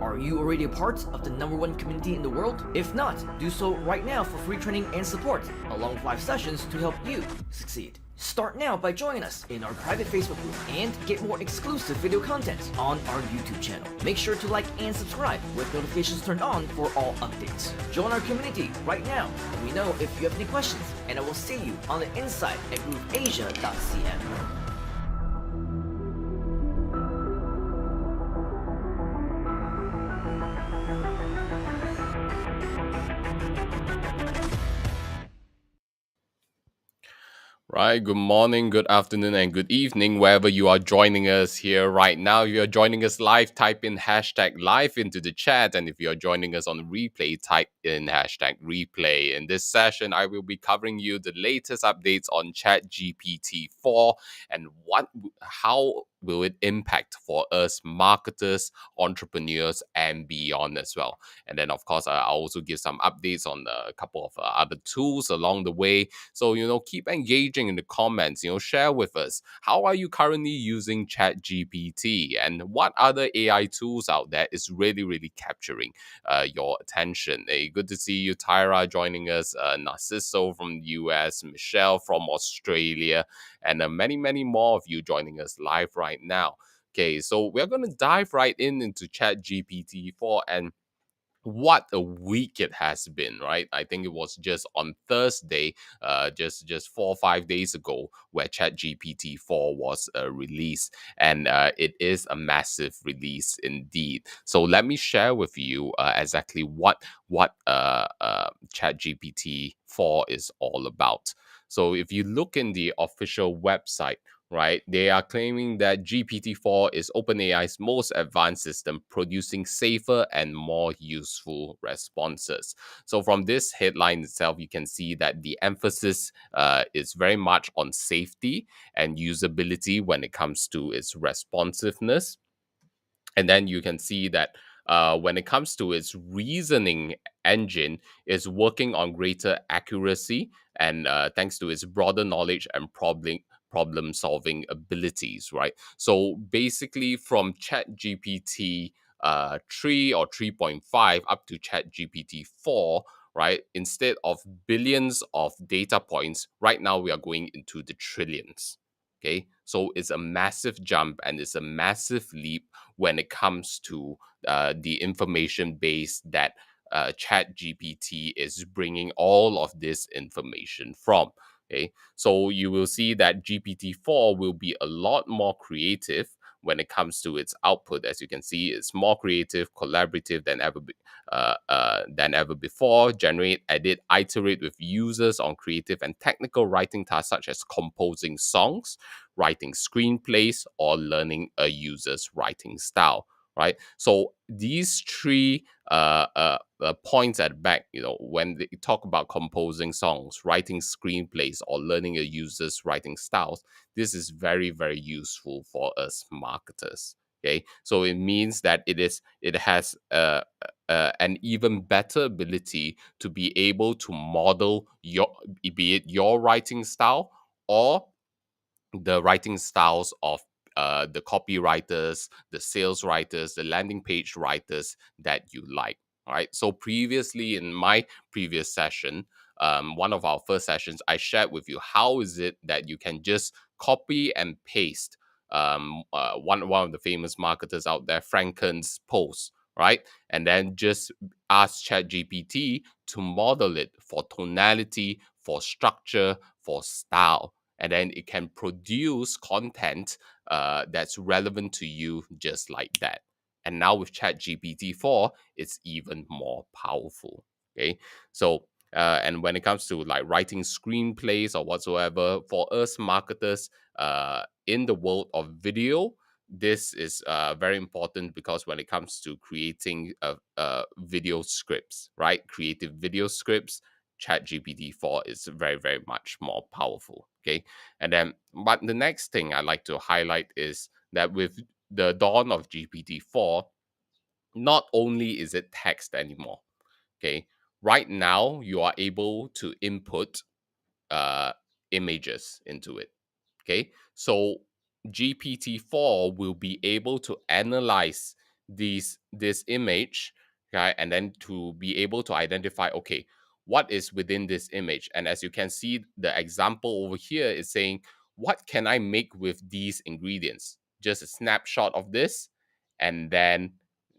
Are you already a part of the #1 community in the world? If not, do so right now for free training and support, along with live sessions to help you succeed. Start now by joining us in our private Facebook group and get more exclusive video content on our YouTube channel. Make sure to like and subscribe with notifications turned on for all updates. Join our community right now. Let me know if you have any questions, and I will see you on the inside at grooveasia.cm. Right. Good morning, good afternoon, and good evening, wherever you are joining us here right now. If you're joining us live, type in hashtag live into the chat. And if you're joining us on replay, type in hashtag replay. In this session, I will be covering you the latest updates on ChatGPT 4 and how will it impact for us marketers, entrepreneurs, and beyond as well. And then, of course, I'll also give some updates on a couple of other tools along the way. So, keep engaging in the comments, share with us. How are you currently using ChatGPT, and what other AI tools out there is really, really capturing your attention? Hey, good to see you, Tyra, joining us, Narciso from the US, Michelle from Australia, and many, many more of you joining us live right now. Okay, so we're going to dive right into ChatGPT 4 and what a week it has been, right? I think it was just on Thursday, just 4 or 5 days ago, where ChatGPT 4 was released, and it is a massive release indeed. So let me share with you exactly what ChatGPT 4 is all about. So if you look in the official website, right, they are claiming that GPT-4 is OpenAI's most advanced system, producing safer and more useful responses. So from this headline itself, you can see that the emphasis is very much on safety and usability when it comes to its responsiveness. And then you can see that when it comes to its reasoning engine, is working on greater accuracy, and thanks to its broader knowledge and problem solving abilities, right? So basically, from ChatGPT 3 or 3.5 up to ChatGPT 4, right? Instead of billions of data points, right now we are going into the trillions. Okay, so it's a massive jump and it's a massive leap when it comes to the information base that ChatGPT is bringing all of this information from. Okay, so you will see that GPT-4 will be a lot more creative when it comes to its output. As you can see, it's more creative, collaborative than ever before. Generate, edit, iterate with users on creative and technical writing tasks such as composing songs, writing screenplays, or learning a user's writing style. Right. So these three points at the back, when they talk about composing songs, writing screenplays, or learning a user's writing styles, this is very, very useful for us marketers. Okay, so it means that it has an even better ability to be able to model be it your writing style or the writing styles of the copywriters, the sales writers, the landing page writers that you like. All right. So previously, in my previous session, one of our first sessions, I shared with you how is it that you can just copy and paste one of the famous marketers out there, Franken's post, right? And then just ask ChatGPT to model it for tonality, for structure, for style, and then it can produce content that's relevant to you just like that. And now with ChatGPT 4, it's even more powerful. Okay, so and when it comes to like writing screenplays or whatsoever, for us marketers in the world of video, this is very important, because when it comes to creating video scripts, right, creative video scripts, ChatGPT 4 is very, very much more powerful. Okay. And then, but the next thing I like to highlight is that with the dawn of GPT 4, not only is it text anymore. Okay. Right now, you are able to input uh, images into it. Okay. So GPT 4 will be able to analyze this image, okay, and then to be able to identify, okay, what is within this image. And as you can see, the example over here is saying, what can I make with these ingredients? Just a snapshot of this, and then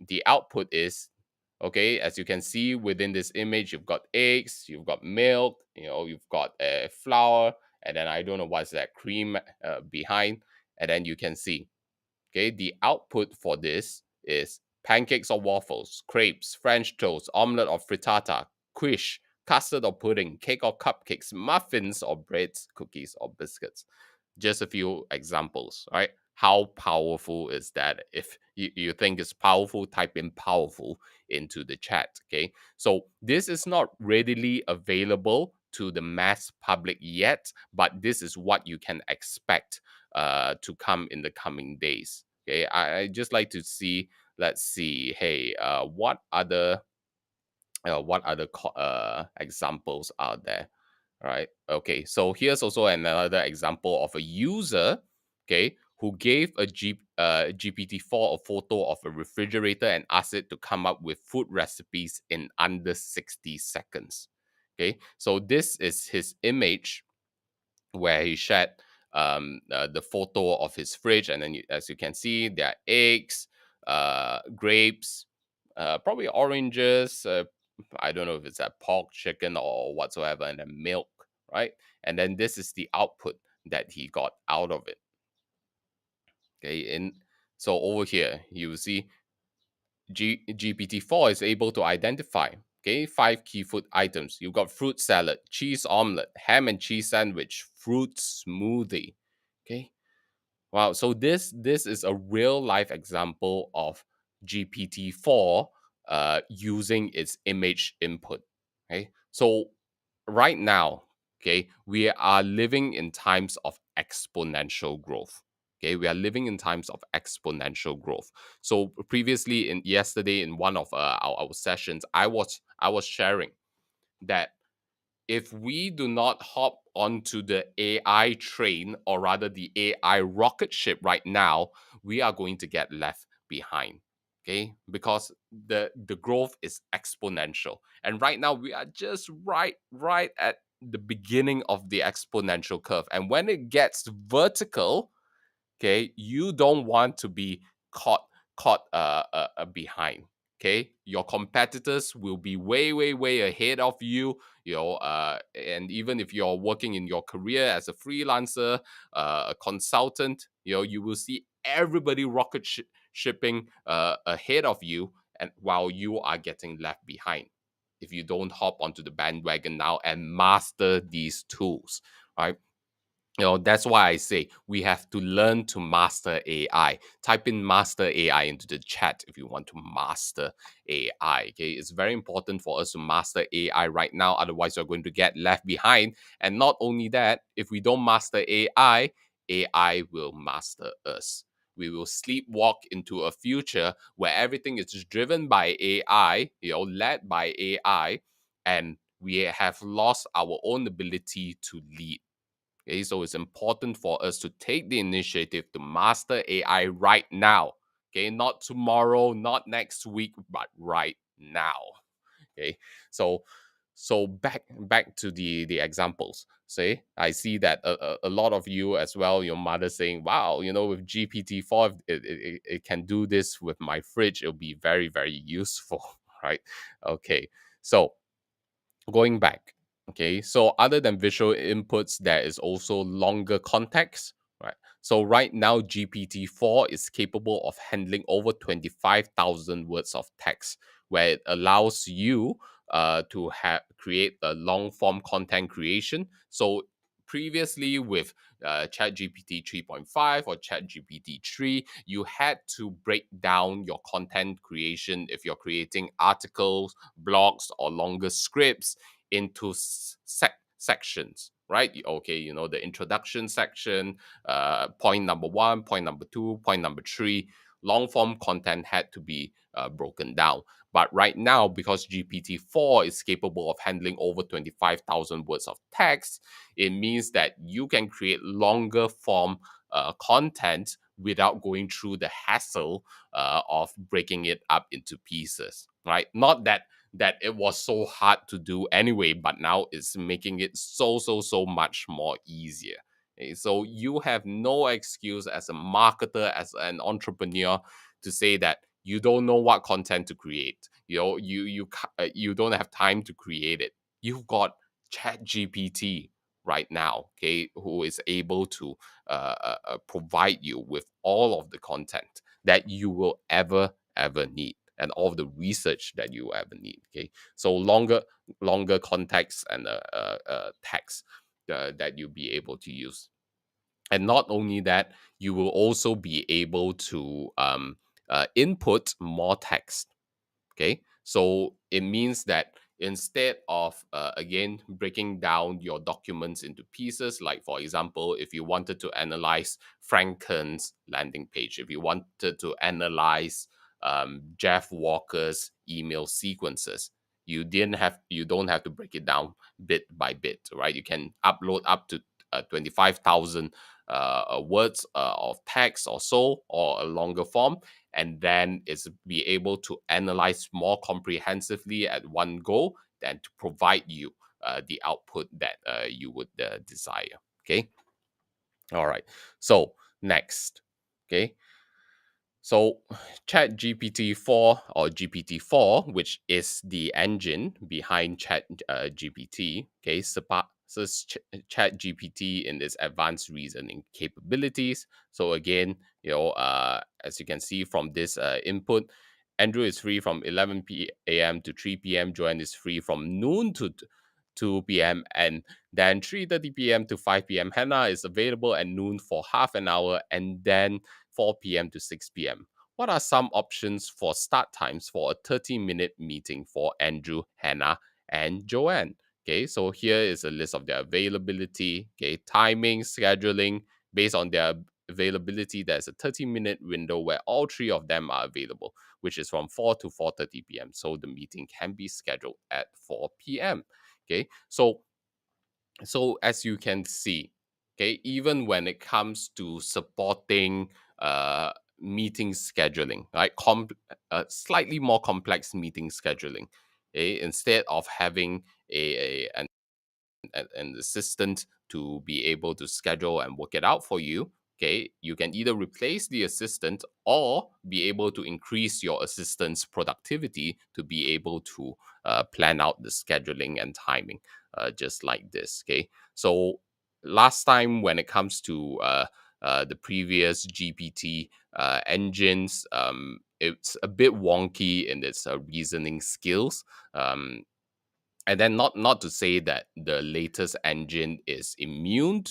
the output is, okay, as you can see within this image, you've got eggs, you've got milk, you've got flour, and then I don't know what's that cream behind, and then you can see, okay, the output for this is pancakes or waffles, crepes, French toast, omelette or frittata, quiche, custard or pudding, cake or cupcakes, muffins or breads, cookies or biscuits. Just a few examples, right? How powerful is that? If you think it's powerful, type in powerful into the chat, okay? So this is not readily available to the mass public yet, but this is what you can expect to come in the coming days. Okay, I just like to see. Let's see. Hey, what other examples are there? All right. Okay. So here's also another example of a user, okay, who gave GPT-4 a photo of a refrigerator and asked it to come up with food recipes in under 60 seconds. Okay. So this is his image where he shared the photo of his fridge, and then as you can see, there are eggs, grapes, probably oranges. I don't know if it's a pork, chicken, or whatsoever, and then milk, right? And then this is the output that he got out of it. Okay, and so over here you will see GPT-4 is able to identify, okay, 5 key food items. You've got fruit salad, cheese omelette, ham and cheese sandwich, fruit smoothie. Okay. Wow. So this is a real life example of GPT-4 using its image input. Okay. So right now, okay, we are living in times of exponential growth. Okay, we are living in times of exponential growth. So previously, in yesterday, in one of our sessions, I was sharing that if we do not hop onto the AI train, or rather the AI rocket ship right now, we are going to get left behind. Okay, because the growth is exponential, and right now we are just right at the beginning of the exponential curve. And when it gets vertical, okay, you don't want to be caught behind. Okay, your competitors will be way ahead of you. And even if you're working in your career as a freelancer, a consultant, you will see everybody shipping ahead of you, and while you are getting left behind if you don't hop onto the bandwagon now and master these tools, right? That's why I say we have to learn to master AI. Type in master AI into the chat if you want to master AI. Okay, it's very important for us to master AI right now. Otherwise, we're going to get left behind. And not only that, if we don't master AI, AI will master us. We will sleepwalk into a future where everything is driven by AI, led by AI, and we have lost our own ability to lead. Okay, so it's important for us to take the initiative to master AI right now. Okay, not tomorrow, not next week, but right now. Okay, so back to the examples. Say, I see that a lot of you as well, your mother saying, wow, with GPT-4, it can do this with my fridge, it'll be very useful. Right? Okay, so going back, okay, so other than visual inputs, there is also longer context, right? So right now, GPT-4 is capable of handling over 25,000 words of text, where it allows you to create a long form content creation. So previously with ChatGPT 3.5 or ChatGPT 3, you had to break down your content creation if you're creating articles, blogs, or longer scripts into sections, right? Okay, the introduction section, point number one, point number two, point number three. Long form content had to be broken down. But right now, because GPT-4 is capable of handling over 25,000 words of text, it means that you can create longer form content without going through the hassle of breaking it up into pieces, right? Not that it was so hard to do anyway, but now it's making it so much more easier. Okay, so you have no excuse as a marketer, as an entrepreneur, to say that you don't know what content to create. You don't have time to create it. You've got ChatGPT right now, okay, who is able to provide you with all of the content that you will ever need, and all of the research that you will ever need. Okay, so longer context and text that you'll be able to use. And not only that, you will also be able to input more text. Okay, so it means that instead of again breaking down your documents into pieces, like for example, if you wanted to analyze Franken's landing page, if you wanted to analyze Jeff Walker's email sequences, you don't have to break it down bit by bit, right? You can upload up to 25,000 words of text or so, or a longer form, and then it's be able to analyze more comprehensively at one go, than to provide you the output that you would desire. Okay, all right, so next. Okay, so ChatGPT 4, or GPT 4, which is the engine behind GPT, okay, surpasses ChatGPT in its advanced reasoning capabilities. So again, as you can see from this input, Andrew is free from 11 a.m. to 3 p.m. Joanne is free from noon to 2 p.m. And then 3:30 p.m. to 5 p.m. Hannah is available at noon for half an hour, and then 4 p.m. to 6 p.m. What are some options for start times for a 30-minute meeting for Andrew, Hannah, and Joanne? Okay, so here is a list of their availability, okay, timing, scheduling. Based on their availability, there's a 30-minute window where all three of them are available, which is from 4 to 4:30 p.m. So the meeting can be scheduled at 4 p.m. Okay, so as you can see, okay, even when it comes to supporting meeting scheduling, right, slightly more complex meeting scheduling, okay, instead of having an assistant to be able to schedule and work it out for you, okay, you can either replace the assistant or be able to increase your assistant's productivity to be able to plan out the scheduling and timing, just like this. Okay, so last time when it comes to the previous GPT engines, it's a bit wonky in its reasoning skills. And then not to say that the latest engine is immune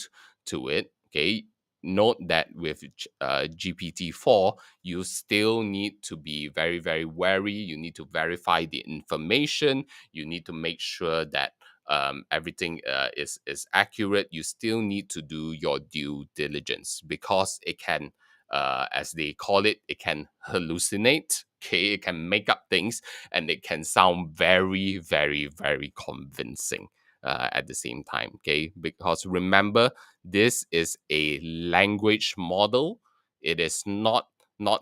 to it. Okay, note that with GPT 4, you still need to be very wary. You need to verify the information. You need to make sure that everything is accurate. You still need to do your due diligence, because it can, as they call it, it can hallucinate. Okay, it can make up things, and it can sound very convincing at the same time. Okay, because remember, this is a language model. It is not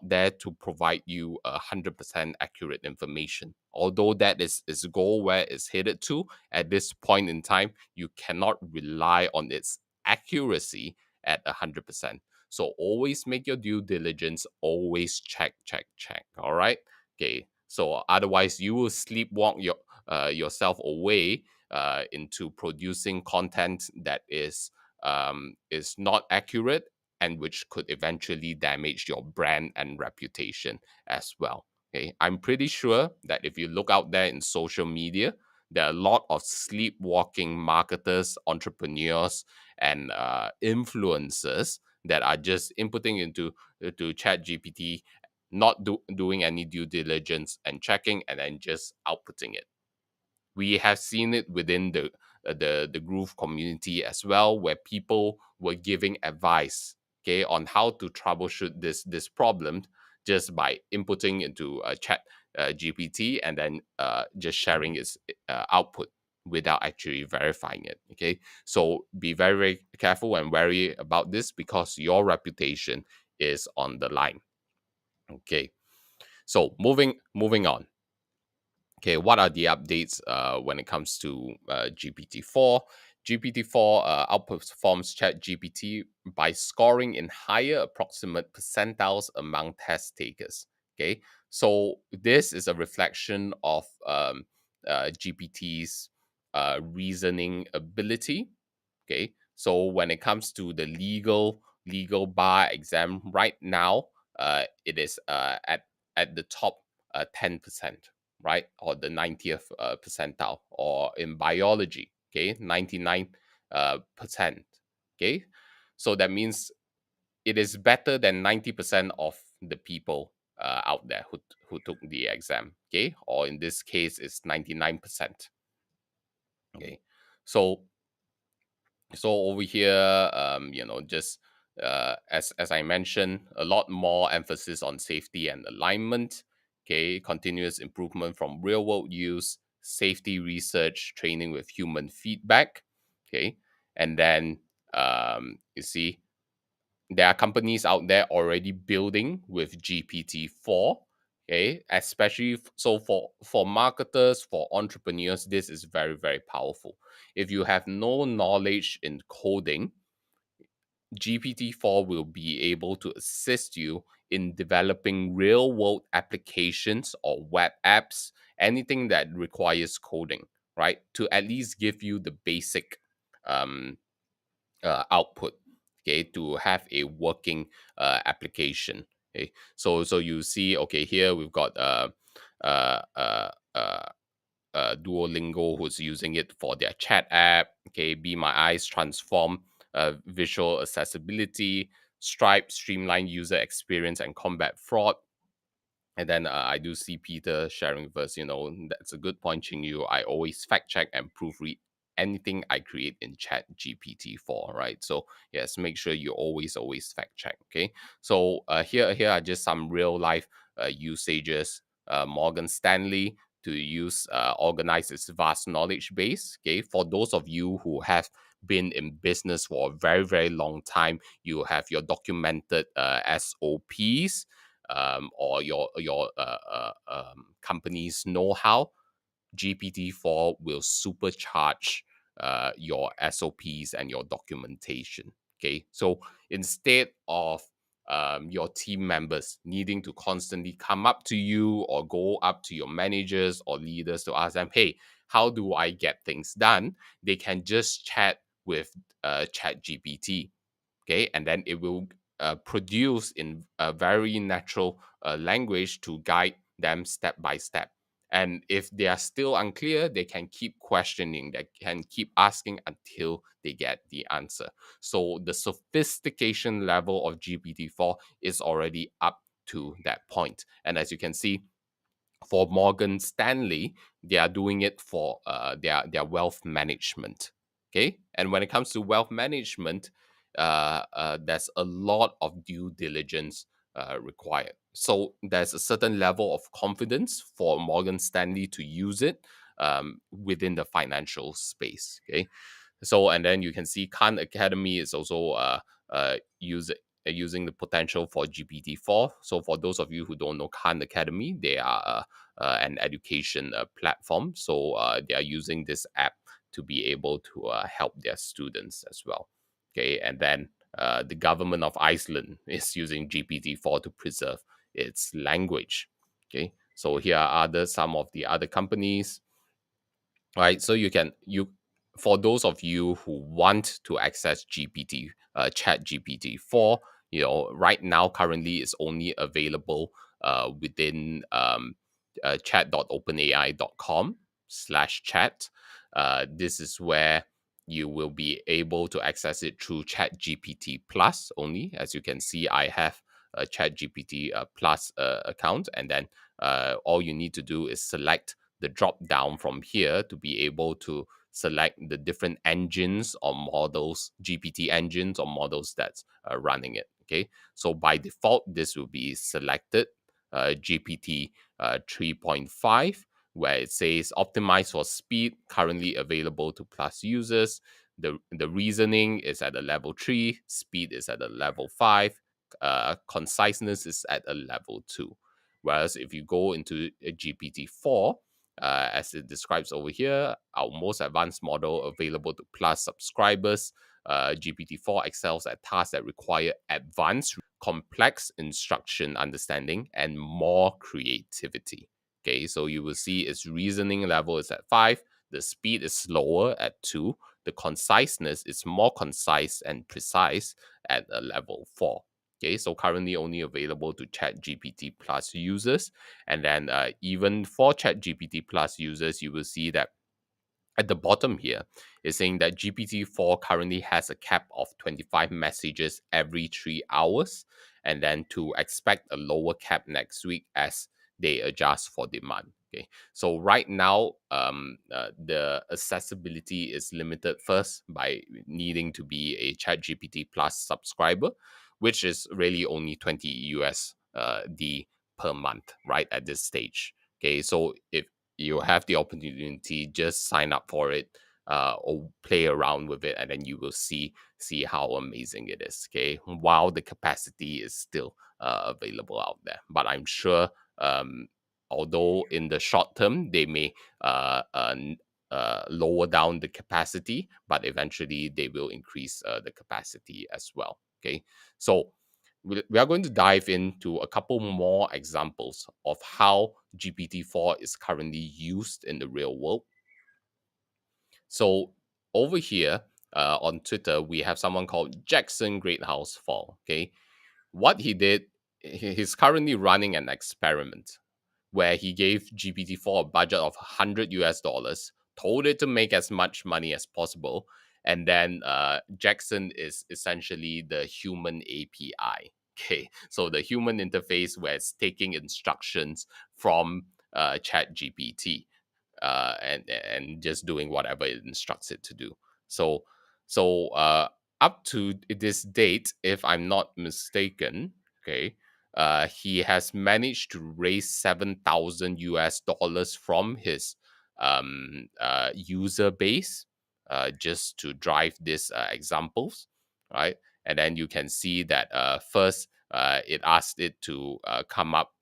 there to provide you 100% accurate information. Although that is its goal, where it's headed to at this point in time, you cannot rely on its accuracy at 100%. So always make your due diligence. Always check. All right. Okay. So otherwise, you will sleepwalk yourself away into producing content that is not accurate, and which could eventually damage your brand and reputation as well. Okay, I'm pretty sure that if you look out there in social media, there are a lot of sleepwalking marketers, entrepreneurs, and influencers that are just inputting into Chat GPT, not doing any due diligence and checking, and then just outputting it. We have seen it within the groove community as well, where people were giving advice, okay, on how to troubleshoot this problem, just by inputting into a chat GPT, and then just sharing its output without actually verifying it. Okay, so be very careful and wary about this, because your reputation is on the line. Okay, so moving on. Okay, what are the updates when it comes to GPT-4? GPT-4 outperforms ChatGPT by scoring in higher approximate percentiles among test takers. Okay, so this is a reflection of GPT's reasoning ability. Okay, so when it comes to the legal bar exam right now, it is at the top 10%, right? Or the 90th percentile, or in biology, okay, 99 percent. Okay, so that means it is better than 90% of the people out there who took the exam. Okay, or in this case, it's 99%. Okay, so over here, just as I mentioned, a lot more emphasis on safety and alignment. Okay, continuous improvement from real world use, safety research, training with human feedback. Okay, and then you see there are companies out there already building with GPT-4. Okay, especially so for marketers, for entrepreneurs, this is very, very powerful. If you have no knowledge in coding, GPT-4 will be able to assist you in developing real world applications or web apps, anything that requires coding, right? To at least give you the basic um, output, okay, to have a working application. Okay, so you see, okay, here we've got uh, uh, uh, Duolingo, who's using it for their chat app. Okay, Be My Eyes transform visual accessibility. Stripe streamline user experience and combat fraud. And then I do see Peter sharing with us, that's a good point, Ching Yu. I always fact check and proofread anything I create in Chat GPT-4, right? So yes, make sure you always fact check. Okay. So here are just some real life usages. Morgan Stanley to use organize its vast knowledge base. Okay. For those of you who have been in business for a very, very long time, you have your documented SOPs, or your company's know-how. GPT-4 will supercharge your SOPs and your documentation. Okay, so instead of your team members needing to constantly come up to you or go up to your managers or leaders to ask them, hey, how do I get things done? They can just chat with ChatGPT. Okay, and then it will produce in a very natural language to guide them step by step. And if they are still unclear, they can keep questioning, they can keep asking until they get the answer. So the sophistication level of GPT-4 is already up to that point. And as you can see, for Morgan Stanley, they are doing it for their wealth management. Okay, and when it comes to wealth management, there's a lot of due diligence required. So there's a certain level of confidence for Morgan Stanley to use it within the financial space. Okay, so and then you can see Khan Academy is also using the potential for GPT-4. So for those of you who don't know Khan Academy, they are an education platform. So they are using this app to be able to help their students as well. Okay, and then the government of Iceland is using GPT-4 to preserve its language. Okay, so here are some of the other companies. Right, so you for those of you who want to access Chat GPT-4, right now currently it's only available within chat.openai.com/chat. This is where you will be able to access it through Chat GPT Plus only. As you can see, I have a Chat GPT Plus account, and then all you need to do is select the drop down from here to be able to select the different engines or models, GPT engines or models that's running it. Okay, so by default, this will be selected GPT 3.5, where it says optimize for speed, currently available to Plus users. The reasoning is at a level 3, speed is at a level 5, conciseness is at a level 2. Whereas if you go into a GPT-4, as it describes over here, our most advanced model available to Plus subscribers, GPT-4 excels at tasks that require advanced, complex instruction understanding and more creativity. Okay, so you will see its reasoning level is at 5, the speed is slower at 2, the conciseness is more concise and precise at a level 4. Okay, so currently only available to ChatGPT Plus users. And then even for ChatGPT Plus users, you will see that at the bottom here is saying that GPT-4 currently has a cap of 25 messages every 3 hours, and then to expect a lower cap next week as they adjust for demand. Okay, so right now, the accessibility is limited first by needing to be a ChatGPT Plus subscriber, which is really only 20 USD per month, right at this stage. Okay, so if you have the opportunity, just sign up for it, or play around with it, and then you will see how amazing it is. Okay, while the capacity is still available out there, but I'm sure, although in the short term they may lower down the capacity, but eventually they will increase the capacity as well. Okay, so we are going to dive into a couple more examples of how GPT-4 is currently used in the real world. So over here on Twitter, we have someone called Jackson Greathouse Fall. Okay, what he did, he's currently running an experiment where he gave GPT-4 a budget of 100 US dollars, told it to make as much money as possible, and then Jackson is essentially the human API. Okay, so the human interface where it's taking instructions from ChatGPT, and just doing whatever it instructs it to do. So up to this date, if I'm not mistaken, okay, he has managed to raise 7,000 US dollars from his user base, just to drive these examples, right? And then you can see that first it asked it to come up,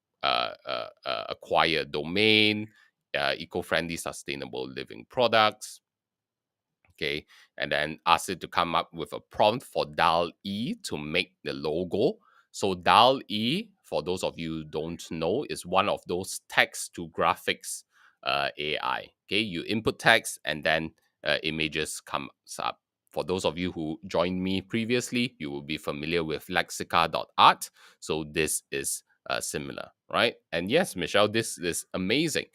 acquire a domain, eco-friendly, sustainable living products. Okay, and then ask it to come up with a prompt for DAL-E to make the logo. So DAL-E, for those of you who don't know, is one of those text to graphics AI. Okay, you input text and then images comes up. For those of you who joined me previously, you will be familiar with lexica.art. So this is similar, right? And yes, Michelle, this is amazing,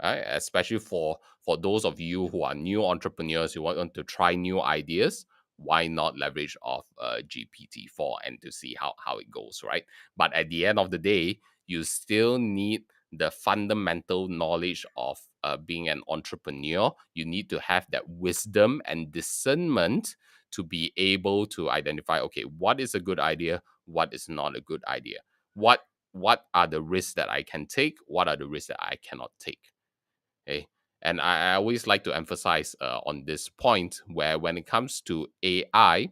right? Especially for those of you who are new entrepreneurs, who want to try new ideas. Why not leverage off GPT-4 and to see how it goes, right? But at the end of the day, you still need the fundamental knowledge of being an entrepreneur. You need to have that wisdom and discernment to be able to identify, okay, what is a good idea, what is not a good idea, what are the risks that I can take, what are the risks that I cannot take. Okay. And I always like to emphasize on this point where when it comes to AI,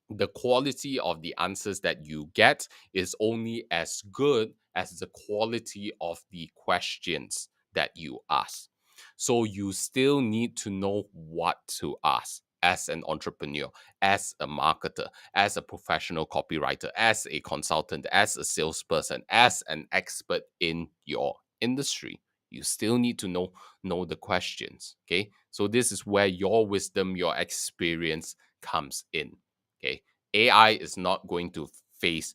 the quality of the answers that you get is only as good as the quality of the questions that you ask. So you still need to know what to ask as an entrepreneur, as a marketer, as a professional copywriter, as a consultant, as a salesperson, as an expert in your industry. You still need to know the questions. Okay. So this is where your wisdom, your experience comes in. Okay, AI is not going to phase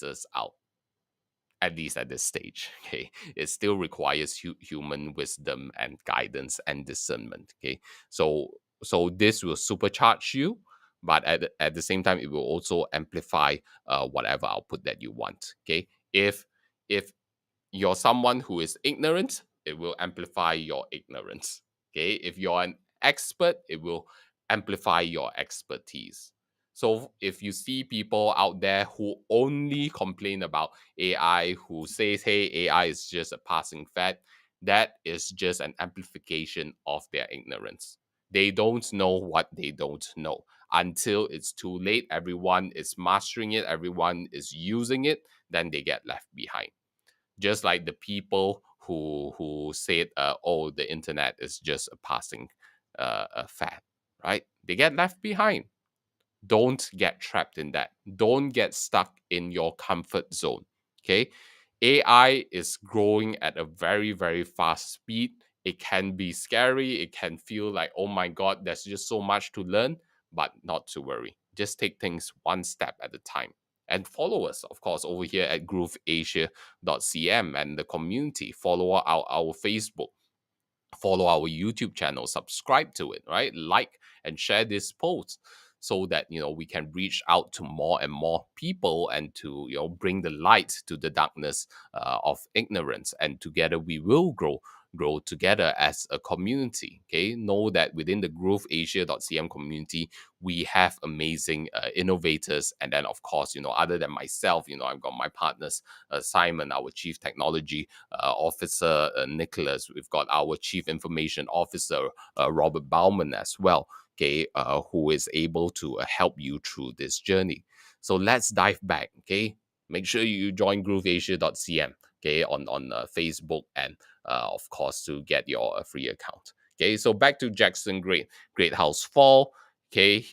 us out, at least at this stage. Okay, it still requires human wisdom and guidance and discernment. Okay, so this will supercharge you, but at the same time, it will also amplify whatever output that you want. Okay, if you're someone who is ignorant, it will amplify your ignorance. Okay, if you're an expert, it will amplify your expertise. So if you see people out there who only complain about AI, who says, hey, AI is just a passing fad, that is just an amplification of their ignorance. They don't know what they don't know. Until it's too late, everyone is mastering it, everyone is using it, then they get left behind. Just like the people who said, "Oh, the internet is just a passing a fad," right? They get left behind. Don't get trapped in that. Don't get stuck in your comfort zone. Okay. AI is growing at a very, very fast speed. It can be scary. It can feel like, oh my God, there's just so much to learn, but not to worry. Just take things one step at a time. And follow us, of course, over here at grooveasia.cm and the community. Follow our Facebook, follow our YouTube channel, subscribe to it, right? Like and share this post so that we can reach out to more and more people and to bring the light to the darkness of ignorance, and together we will grow together as a community. Okay, know that within the grooveasia.cm community we have amazing innovators, and then of course other than myself, I've got my partners, Simon, our chief technology officer, Nicholas. We've got our chief information officer, Robert Bauman, as well. Okay, who is able to help you through this journey. So let's dive back. Okay, make sure you join grooveasia.cm. Okay, on Facebook, and of course to get your free account. Okay, so back to Jackson Greathouse Fall. Okay,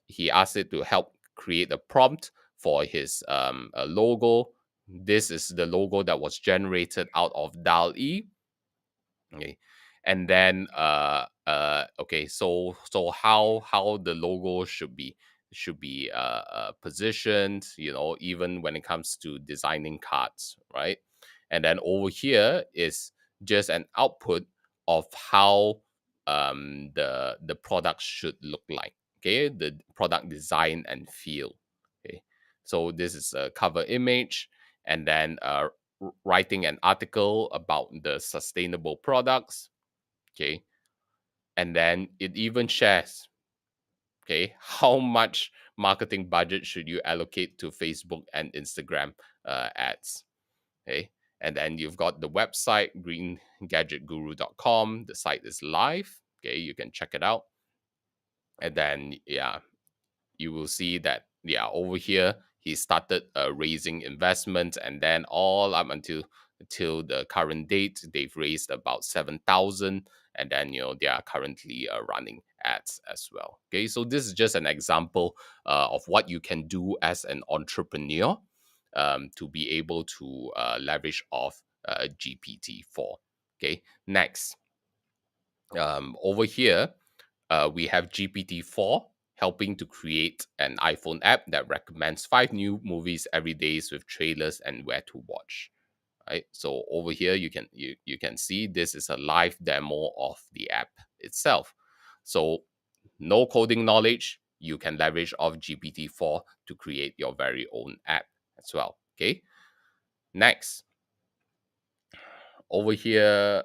he asked it to help create a prompt for his logo. This is the logo that was generated out of DAL-E. Okay, and then okay, so how the logo should be positioned, even when it comes to designing cards, right? And then over here is just an output of how the product should look like. Okay, the product design and feel. Okay, so this is a cover image, and then writing an article about the sustainable products. Okay, and then it even shares, okay, how much marketing budget should you allocate to Facebook and Instagram ads. Okay, and then you've got the website greengadgetguru.com. The site is live. Okay, you can check it out. And then yeah, you will see that yeah, over here he started raising investment, and then all up until the current date they've raised about 7,000, and then they are currently running ads as well. Okay, so this is just an example of what you can do as an entrepreneur to be able to leverage off GPT-4. Okay, next, over here we have GPT-4 helping to create an iPhone app that recommends 5 new movies every day with trailers and where to watch. Right. So over here you can see this is a live demo of the app itself. So no coding knowledge, you can leverage off GPT-4 to create your very own app as well. Okay. Next, over here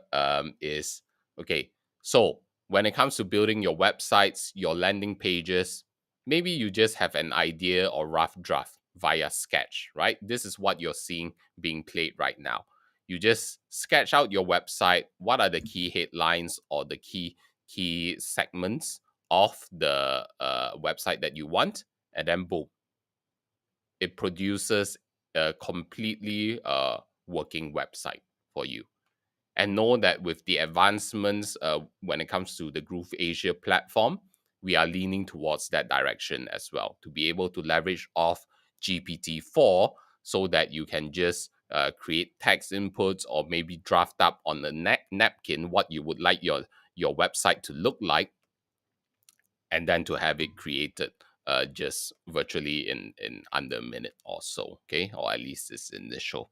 is okay. So when it comes to building your websites, your landing pages, maybe you just have an idea or rough draft via Sketch, right? This is what you're seeing being played right now. You just sketch out your website. What are the key headlines or the key segments of the website that you want, and then boom, it produces a completely working website for you. And know that with the advancements when it comes to the Groove Asia platform, we are leaning towards that direction as well, to be able to leverage off GPT-4 so that you can just create text inputs or maybe draft up on the napkin what you would like your website to look like, and then to have it created just virtually in under a minute or so. Okay, or at least this initial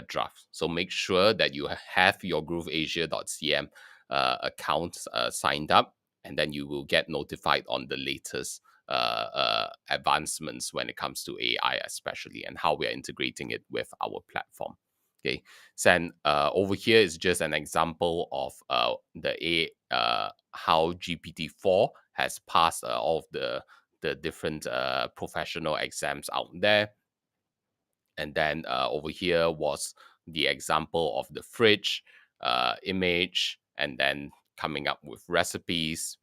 draft. So make sure that you have your grooveasia.cm account signed up, and then you will get notified on the latest advancements when it comes to AI, especially, and how we are integrating it with our platform. Okay, so over here is just an example of how GPT-4 has passed all of the different professional exams out there. And then over here was the example of the fridge image, and then coming up with recipes.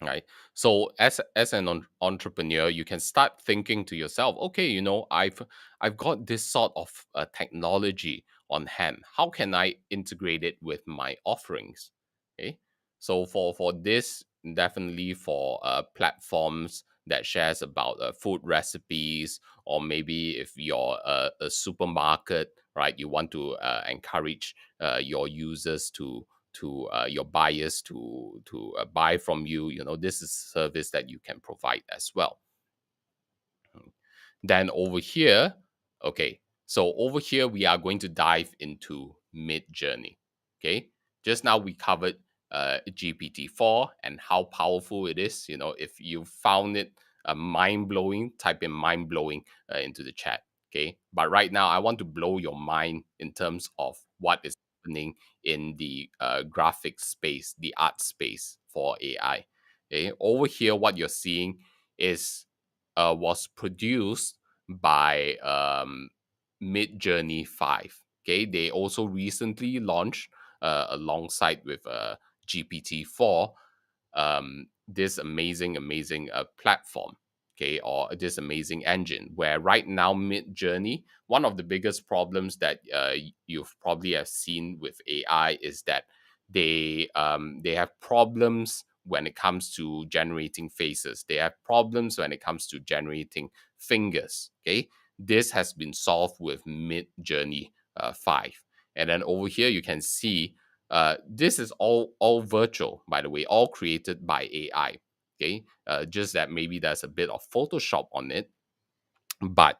right? So as an entrepreneur, you can start thinking to yourself, okay, I've got this sort of technology on hand. How can I integrate it with my offerings? Okay, so for this, definitely for platforms that shares about food recipes, or maybe if you're a supermarket, right, you want to encourage your users to your buyers to buy from you. This is service that you can provide as well. Then over here, okay, so over here we are going to dive into mid journey. Okay, just now we covered GPT-4 and how powerful it is. If you found it mind blowing, type in mind blowing into the chat. Okay, but right now I want to blow your mind in terms of what is happening in the graphic space, the art space for AI. Okay, over here, what you're seeing is was produced by Mid Journey 5. Okay, they also recently launched alongside with GPT-4 this amazing platform, okay, or this amazing engine. Where right now, Mid Journey, one of the biggest problems that you've probably have seen with AI is that they have problems when it comes to generating faces. They have problems when it comes to generating fingers. Okay, this has been solved with Mid Journey 5. And then over here you can see this is all virtual, by the way, all created by AI. Okay, just that maybe there's a bit of Photoshop on it, but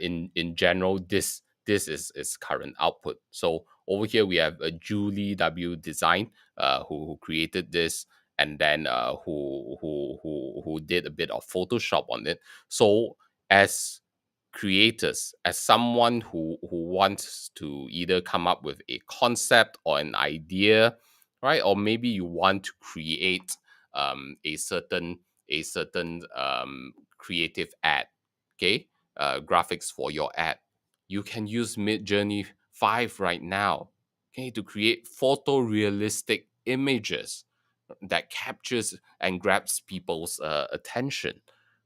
in general, this is its current output. So over here we have a Julie W Design, who created this, and then who did a bit of Photoshop on it. So as creators, as someone who wants to either come up with a concept or an idea, right, or maybe you want to create a certain creative ad, okay, graphics for your ad, you can use Midjourney 5 right now, okay, to create photorealistic images that captures and grabs people's attention,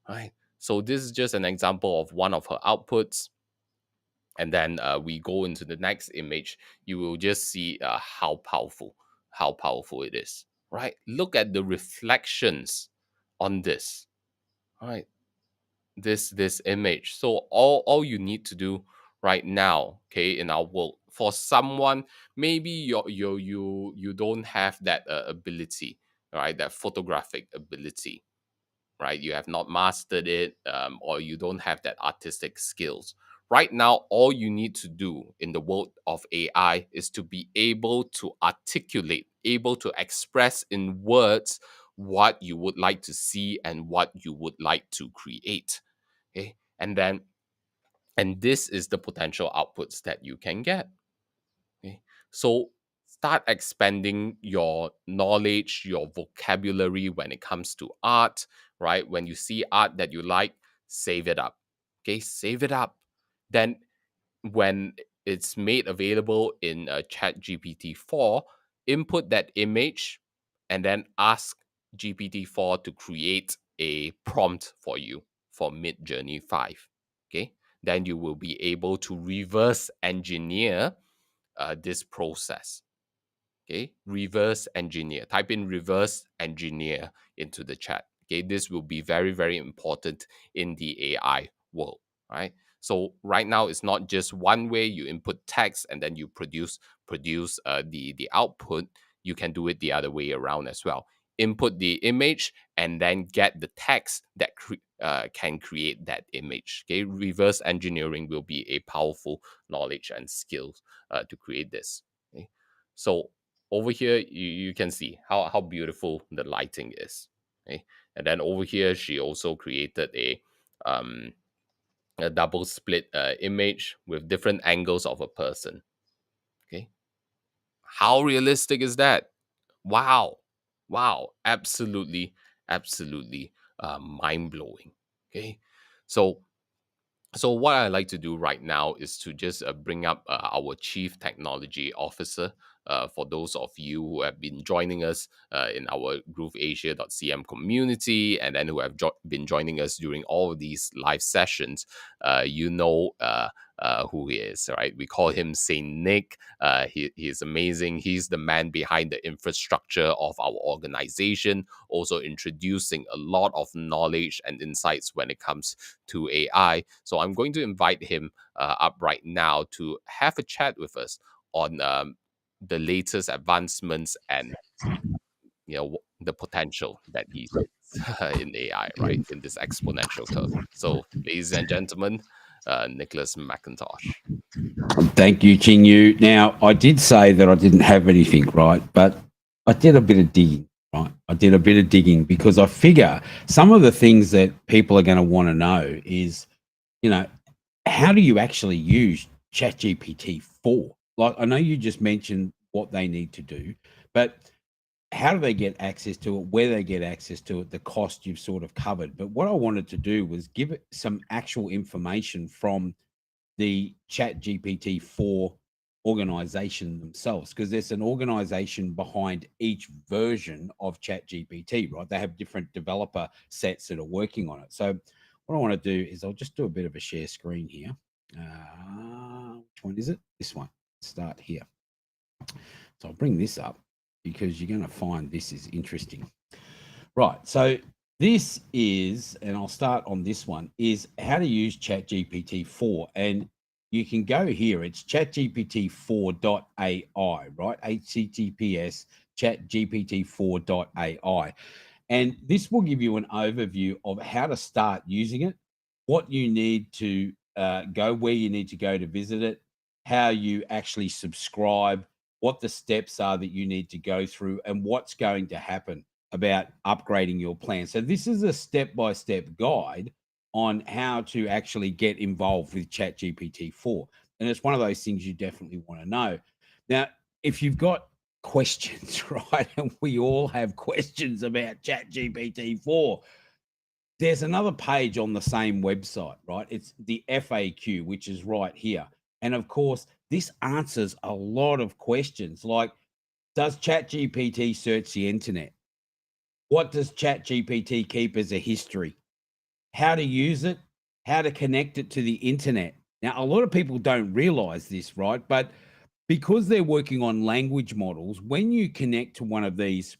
right? So this is just an example of one of her outputs. And then we go into the next image, you will just see how powerful it is, right? Look at the reflections on this, right? This image. So all you need to do right now, okay, in our world, for someone, maybe you don't have that ability, right, that photographic ability, right, you have not mastered it, or you don't have that artistic skills. Right now, all you need to do in the world of AI is to be able to articulate, able to express in words what you would like to see and what you would like to create. Okay, and this is the potential outputs that you can get. Okay, so start expanding your knowledge, your vocabulary when it comes to art, right? When you see art that you like, save it up. Okay, save it up. Then when it's made available in chat GPT-4, input that image and then ask GPT-4 to create a prompt for you for Mid Journey 5. Okay, then you will be able to reverse engineer this process. Okay, reverse engineer, type in reverse engineer into the chat. Okay, this will be very important in the AI world, right? So right now it's not just one way, you input text and then you produce the output. You can do it the other way around as well. Input the image and then get the text that can create that image. Okay, reverse engineering will be a powerful knowledge and skills to create this. Okay? So over here you can see how beautiful the lighting is. Okay, and then over here she also created um a double split image with different angles of a person. Okay, how realistic is that? Wow, wow, absolutely mind-blowing. Okay, so what I like to do right now is to just bring up our chief technology officer, for those of you who have been joining us in our grooveasia.cm community, and then who have been joining us during all of these live sessions, you know who he is, right? We call him Saint Nick. He's amazing. He's the man behind the infrastructure of our organization, also introducing a lot of knowledge and insights when it comes to AI. So I'm going to invite him up right now to have a chat with us on the latest advancements and the potential that he sees in AI, right, in this exponential curve. So, ladies and gentlemen, Nicholas McIntosh. Thank you, Ching Yu. Now, I did say that I didn't have anything, right? But I did a bit of digging, right? I did a bit of digging because I figure some of the things that people are going to want to know is, how do you actually use ChatGPT 4? Like, I know you just mentioned what they need to do, but how do they get access to it, where they get access to it, the cost you've sort of covered. But what I wanted to do was give it some actual information from the Chat GPT 4 organization themselves, because there's an organization behind each version of Chat GPT, right? They have different developer sets that are working on it. So what I want to do is I'll just do a bit of a share screen here. Which one is it? This one. Start here. So I'll bring this up because you're going to find this is interesting. Right. So this is, and I'll start on this one, is how to use ChatGPT 4. And you can go here. It's chatgpt4.ai, right? HTTPS chatgpt4.ai. And this will give you an overview of how to start using it, what you need to go, where you need to go to visit it, how you actually subscribe, what the steps are that you need to go through, and what's going to happen about upgrading your plan. So this is a step-by-step guide on how to actually get involved with ChatGPT 4. And it's one of those things you definitely want to know. Now, if you've got questions, right, and we all have questions about ChatGPT 4, there's another page on the same website, right? It's the FAQ, which is right here. And of course, this answers a lot of questions like, does ChatGPT search the internet? What does ChatGPT keep as a history? How to use it? How to connect it to the internet? Now, a lot of people don't realize this, right? But because they're working on language models, when you connect to one of these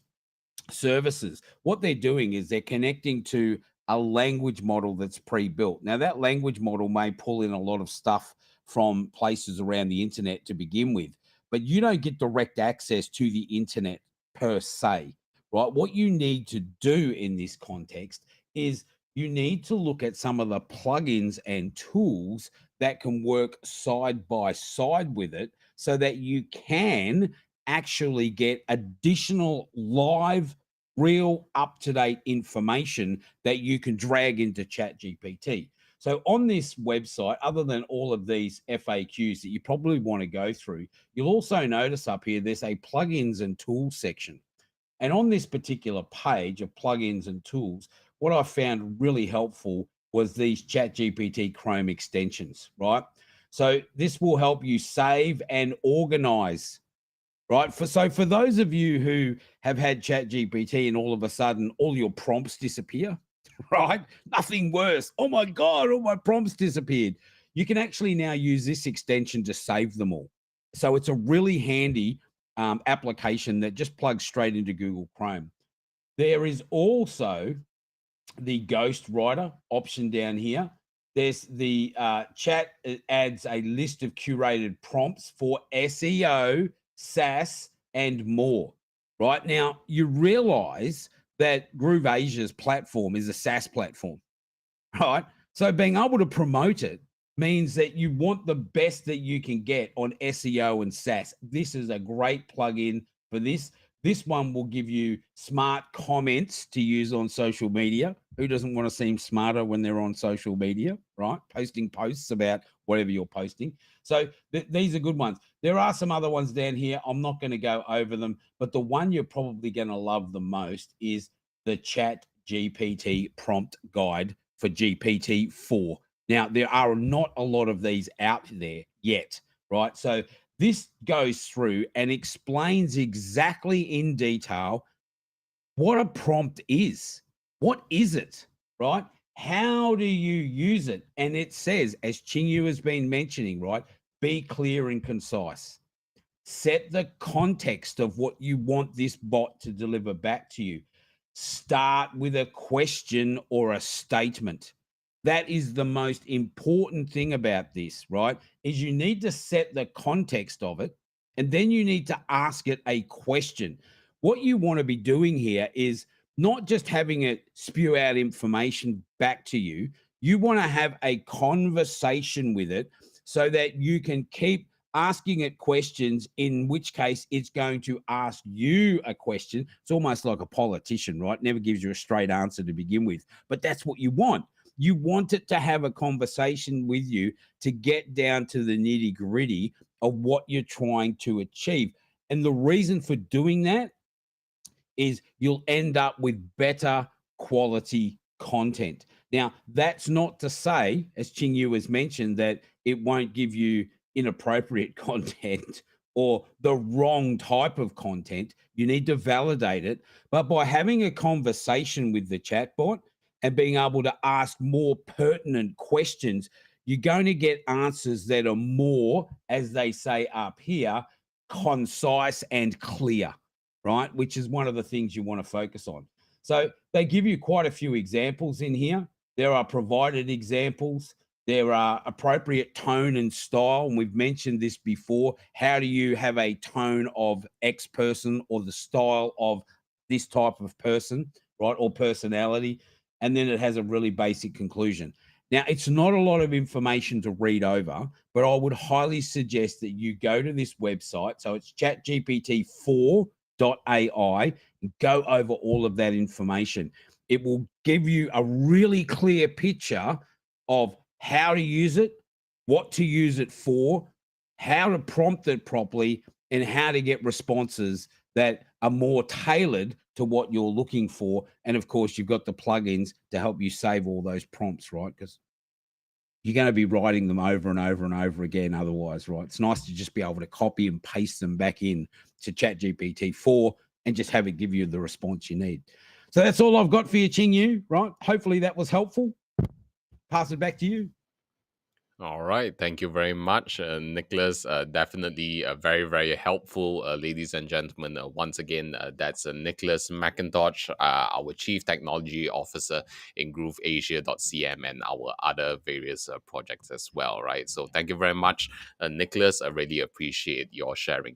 services, what they're doing is they're connecting to a language model that's pre-built. Now, that language model may pull in a lot of stuff from places around the internet to begin with, but you don't get direct access to the internet per se, right? What you need to do in this context is you need to look at some of the plugins and tools that can work side by side with it so that you can actually get additional live, real, up-to-date information that you can drag into ChatGPT. So on this website, other than all of these FAQs that you probably want to go through, you'll also notice up here there's a plugins and tools section. And on this particular page of plugins and tools, what I found really helpful was these ChatGPT Chrome extensions, right? So this will help you save and organize, right? So for those of you who have had ChatGPT and all of a sudden all your prompts disappear, right? Nothing worse. Oh my God, all my prompts disappeared. You can actually now use this extension to save them all. So it's a really handy application that just plugs straight into Google Chrome. There is also the Ghost Writer option down here. There's the chat. It adds a list of curated prompts for SEO, SaaS, and more. Right now, you realize that Grooveasia's platform is a SaaS platform, right? So being able to promote it means that you want the best that you can get on SEO and SaaS. This is a great plugin for this. This one will give you smart comments to use on social media. Who doesn't want to seem smarter when they're on social media, right? Posting posts about whatever you're posting. So these are good ones. There are some other ones down here. I'm not going to go over them, but the one you're probably going to love the most is the Chat GPT prompt guide for GPT-4. Now, there are not a lot of these out there yet, right? So This goes through and explains exactly in detail what a prompt is. What is it, right? How do you use it? And it says, as Chinyu has been mentioning, right, be clear and concise. Set the context of what you want this bot to deliver back to you. Start with a question or a statement. That is the most important thing about this, right? Is you need to set the context of it, and then you need to ask it a question. What you want to be doing here is not just having it spew out information back to you. You want to have a conversation with it so that you can keep asking it questions, in which case it's going to ask you a question. It's almost like a politician, right? Never gives you a straight answer to begin with, but that's what you want. You want it to have a conversation with you to get down to the nitty gritty of what you're trying to achieve. And the reason for doing that is you'll end up with better quality content. Now, that's not to say, as Ching Yu has mentioned, that it won't give you inappropriate content or the wrong type of content. You need to validate it. But by having a conversation with the chatbot and being able to ask more pertinent questions, you're going to get answers that are more, as they say up here, concise and clear, right? Which is one of the things you want to focus on. So they give you quite a few examples in here. There are provided examples. There are appropriate tone and style. And we've mentioned this before. How do you have a tone of X person or the style of this type of person, right? Or personality. And then it has a really basic conclusion. Now, it's not a lot of information to read over, but I would highly suggest that you go to this website. So it's ChatGPT 4.ai and go over all of that information. It will give you a really clear picture of how to use it, what to use it for, how to prompt it properly, and how to get responses that are more tailored to what you're looking for. And of course, you've got the plugins to help you save all those prompts, right? Because you're going to be writing them over and over and over again otherwise, right? It's nice to just be able to copy and paste them back in to ChatGPT 4 and just have it give you the response you need. So that's all I've got for you, Ching Yu, right? Hopefully that was helpful. Pass it back to you. All right. Thank you very much, Nicholas. Definitely very, very helpful, ladies and gentlemen. Once again, that's Nicholas McIntosh, our Chief Technology Officer in GrooveAsia.cm and our other various projects as well, right? So thank you very much, Nicholas. I really appreciate your sharing.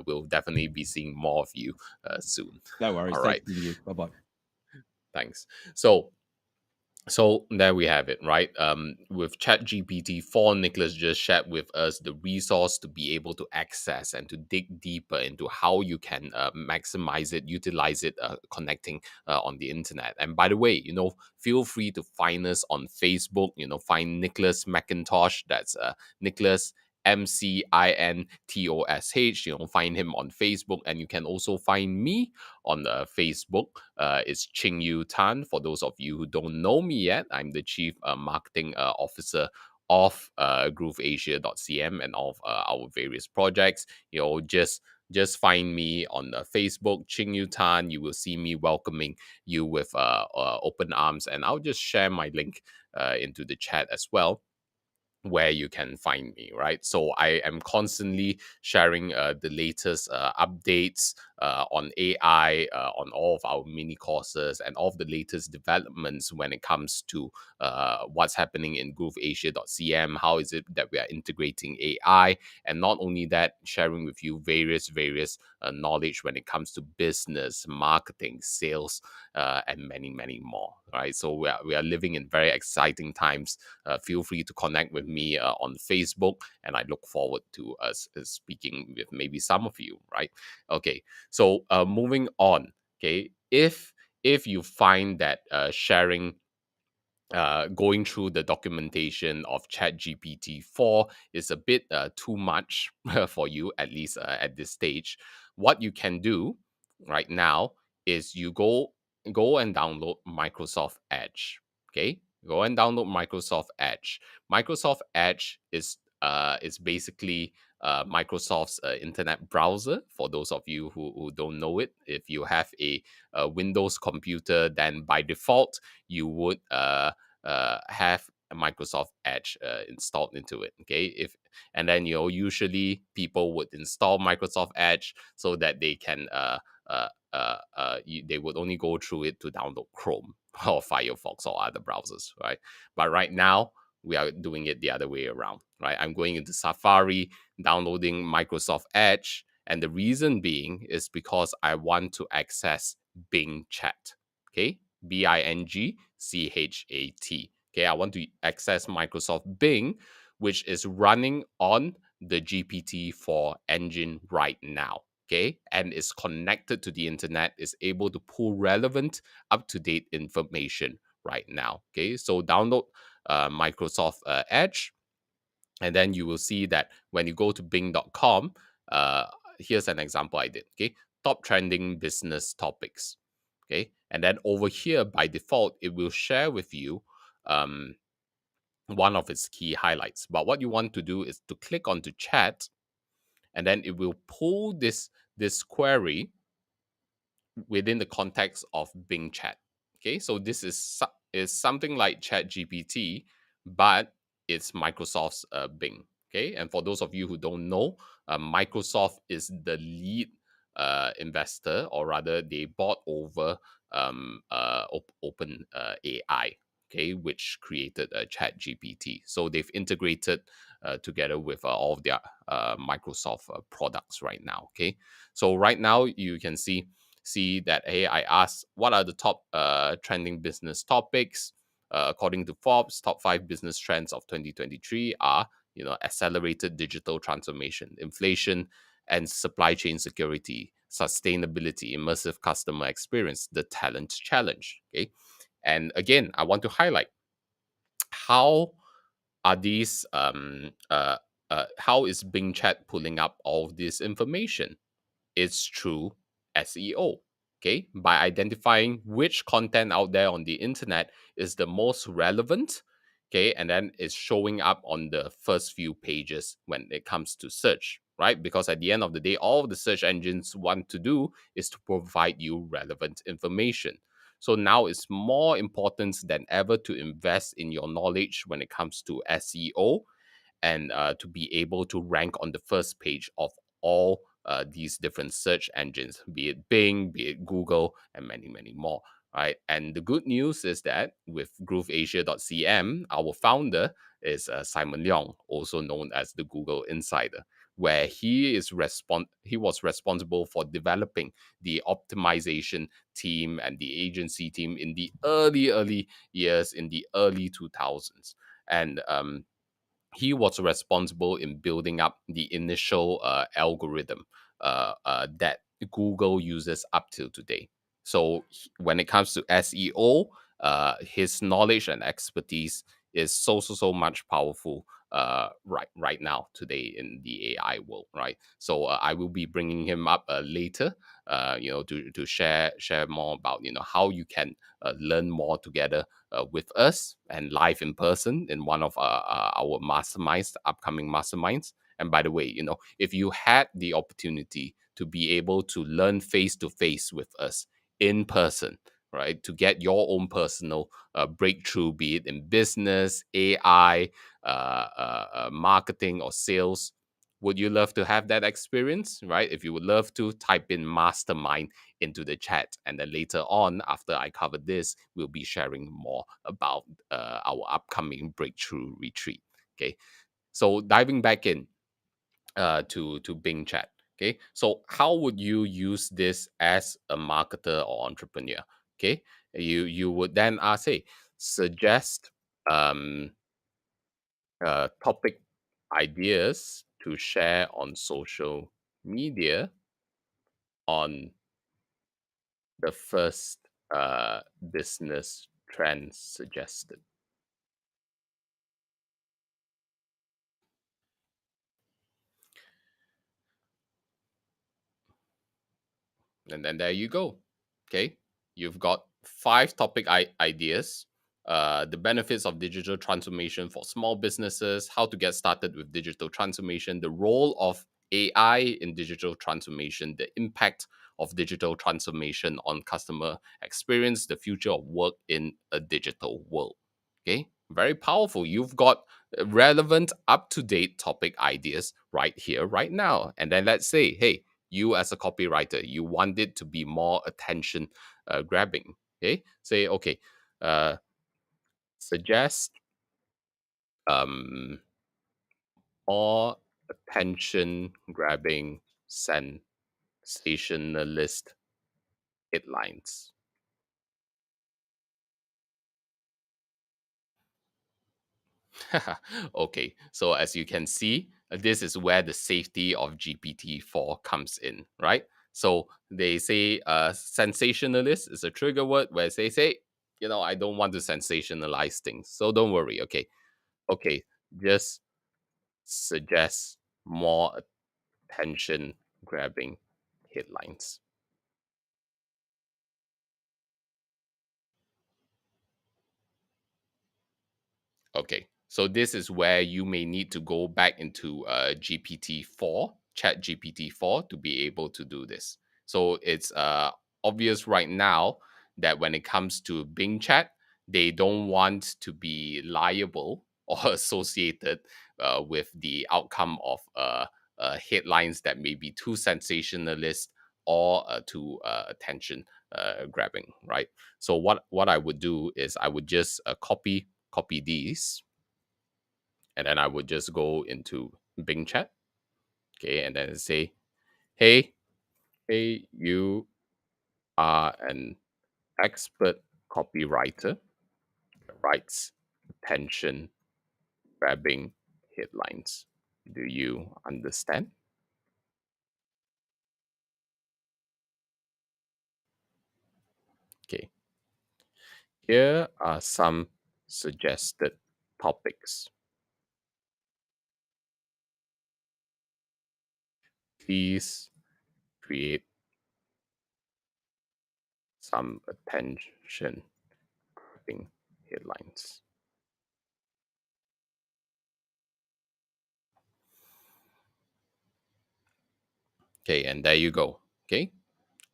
We'll definitely be seeing more of you soon. No worries. All right. Thank you. Bye-bye. Thanks. So there we have it, right? With ChatGPT 4, Nicholas just shared with us the resource to be able to access and to dig deeper into how you can maximize it, utilize it, connecting on the internet. And by the way, feel free to find us on Facebook. Find Nicholas McIntosh. That's Nicholas McIntosh. Find him on Facebook, and you can also find me on Facebook. It's Ching Yu Tan. For those of you who don't know me yet, I'm the Chief Marketing Officer of GrooveAsia.cm and of our various projects. Just find me on Facebook, Ching Yu Tan. You will see me welcoming you with open arms, and I'll just share my link into the chat as well, where you can find me, right? So I am constantly sharing the latest updates on AI, on all of our mini courses, and all of the latest developments when it comes to what's happening in GrooveAsia.cm. How is it that we are integrating AI? And not only that, sharing with you various knowledge when it comes to business, marketing, sales, and many, many more, right? So we are living in very exciting times. Feel free to connect with me on Facebook, and I look forward to us speaking with maybe some of you, right? Okay, so moving on. Okay, if you find that sharing, going through the documentation of ChatGPT 4 is a bit too much for you, at least at this stage, what you can do right now is you go and download Microsoft Edge. Okay, go and download Microsoft Edge. Microsoft Edge is It's basically Microsoft's internet browser. For those of you who don't know it, if you have a Windows computer, then by default you would have a Microsoft Edge installed into it. Okay, if and then usually people would install Microsoft Edge so that they can they would only go through it to download Chrome or Firefox or other browsers, right? But right now we are doing it the other way around, right? I'm going into Safari, downloading Microsoft Edge, and the reason being is because I want to access Bing Chat. Okay, Bingchat. Okay, I want to access Microsoft Bing, which is running on the GPT-4 engine right now. Okay, and is connected to the internet, is able to pull relevant, up to date information right now. Okay, so download Microsoft Edge, and then you will see that when you go to bing.com, here's an example I did. Okay, top trending business topics. Okay, and then over here by default, it will share with you one of its key highlights. But what you want to do is to click onto chat, and then it will pull this query within the context of Bing Chat. Okay, so this is something like ChatGPT, but it's Microsoft's Bing. Okay, and for those of you who don't know, Microsoft is the lead investor, or rather, they bought over Open AI. Okay, which created ChatGPT. So they've integrated together with all of their Microsoft products right now. Okay, so right now you can see that, hey, I asked what are the top trending business topics. According to Forbes, top 5 business trends of 2023 are accelerated digital transformation, inflation and supply chain security, sustainability, immersive customer experience, the talent challenge. Okay, and again, I want to highlight how are these how is Bing Chat pulling up all of this information? It's through SEO. Okay, by identifying which content out there on the internet is the most relevant. Okay, and then it's showing up on the first few pages when it comes to search, right? Because at the end of the day, all the search engines want to do is to provide you relevant information. So now it's more important than ever to invest in your knowledge when it comes to SEO, and to be able to rank on the first page of all these different search engines, be it Bing, be it Google, and many, many more. Right. And the good news is that with grooveasia.cm, our founder is Simon Leong, also known as the Google Insider, where he was responsible for developing the optimization team and the agency team in the early years, in the early 2000s. And he was responsible in building up the initial algorithm that Google uses up till today. So when it comes to SEO, his knowledge and expertise is so much powerful right now today in the AI world, right? So I will be bringing him up later, to share more about how you can learn more together with us and live in person in one of our masterminds, upcoming masterminds. And by the way, if you had the opportunity to be able to learn face to face with us in person, right, to get your own personal breakthrough, be it in business, AI, marketing, or sales, would you love to have that experience, right? If you would love to, type in mastermind into the chat. And then later on, after I cover this, we'll be sharing more about our upcoming breakthrough retreat. Okay. So diving back in to Bing Chat. Okay. So how would you use this as a marketer or entrepreneur? Okay. You would then ask, hey, suggest um, topic ideas to share on social media on the first business trend suggested. And then there you go. Okay. You've got 5 topic ideas the benefits of digital transformation for small businesses, how to get started with digital transformation, the role of AI in digital transformation, the impact of digital transformation on customer experience, the future of work in a digital world. Okay, very powerful. You've got relevant, up to date topic ideas right here, right now. And then let's say, hey, you as a copywriter, you want it to be more attention grabbing. Okay, say, okay, uh, suggest um, more attention grabbing sensationalist headlines. Okay, so as you can see, this is where the safety of GPT-4 comes in, right? So they say sensationalist is a trigger word where they say, I don't want to sensationalize things. So don't worry, okay? Okay, just suggest more attention grabbing headlines. Okay, so this is where you may need to go back into GPT-4, Chat GPT-4 to be able to do this. So it's obvious right now that when it comes to Bing Chat, they don't want to be liable or associated with the outcome of headlines that may be too sensationalist or too attention grabbing, right? So what I would do is I would just copy these, and then I would just go into Bing Chat, okay, and then say, hey, you are an expert copywriter that writes attention grabbing headlines. Do you understand? Okay, here are some suggested topics. Please create some attention grabbing headlines. Okay, and there you go. Okay,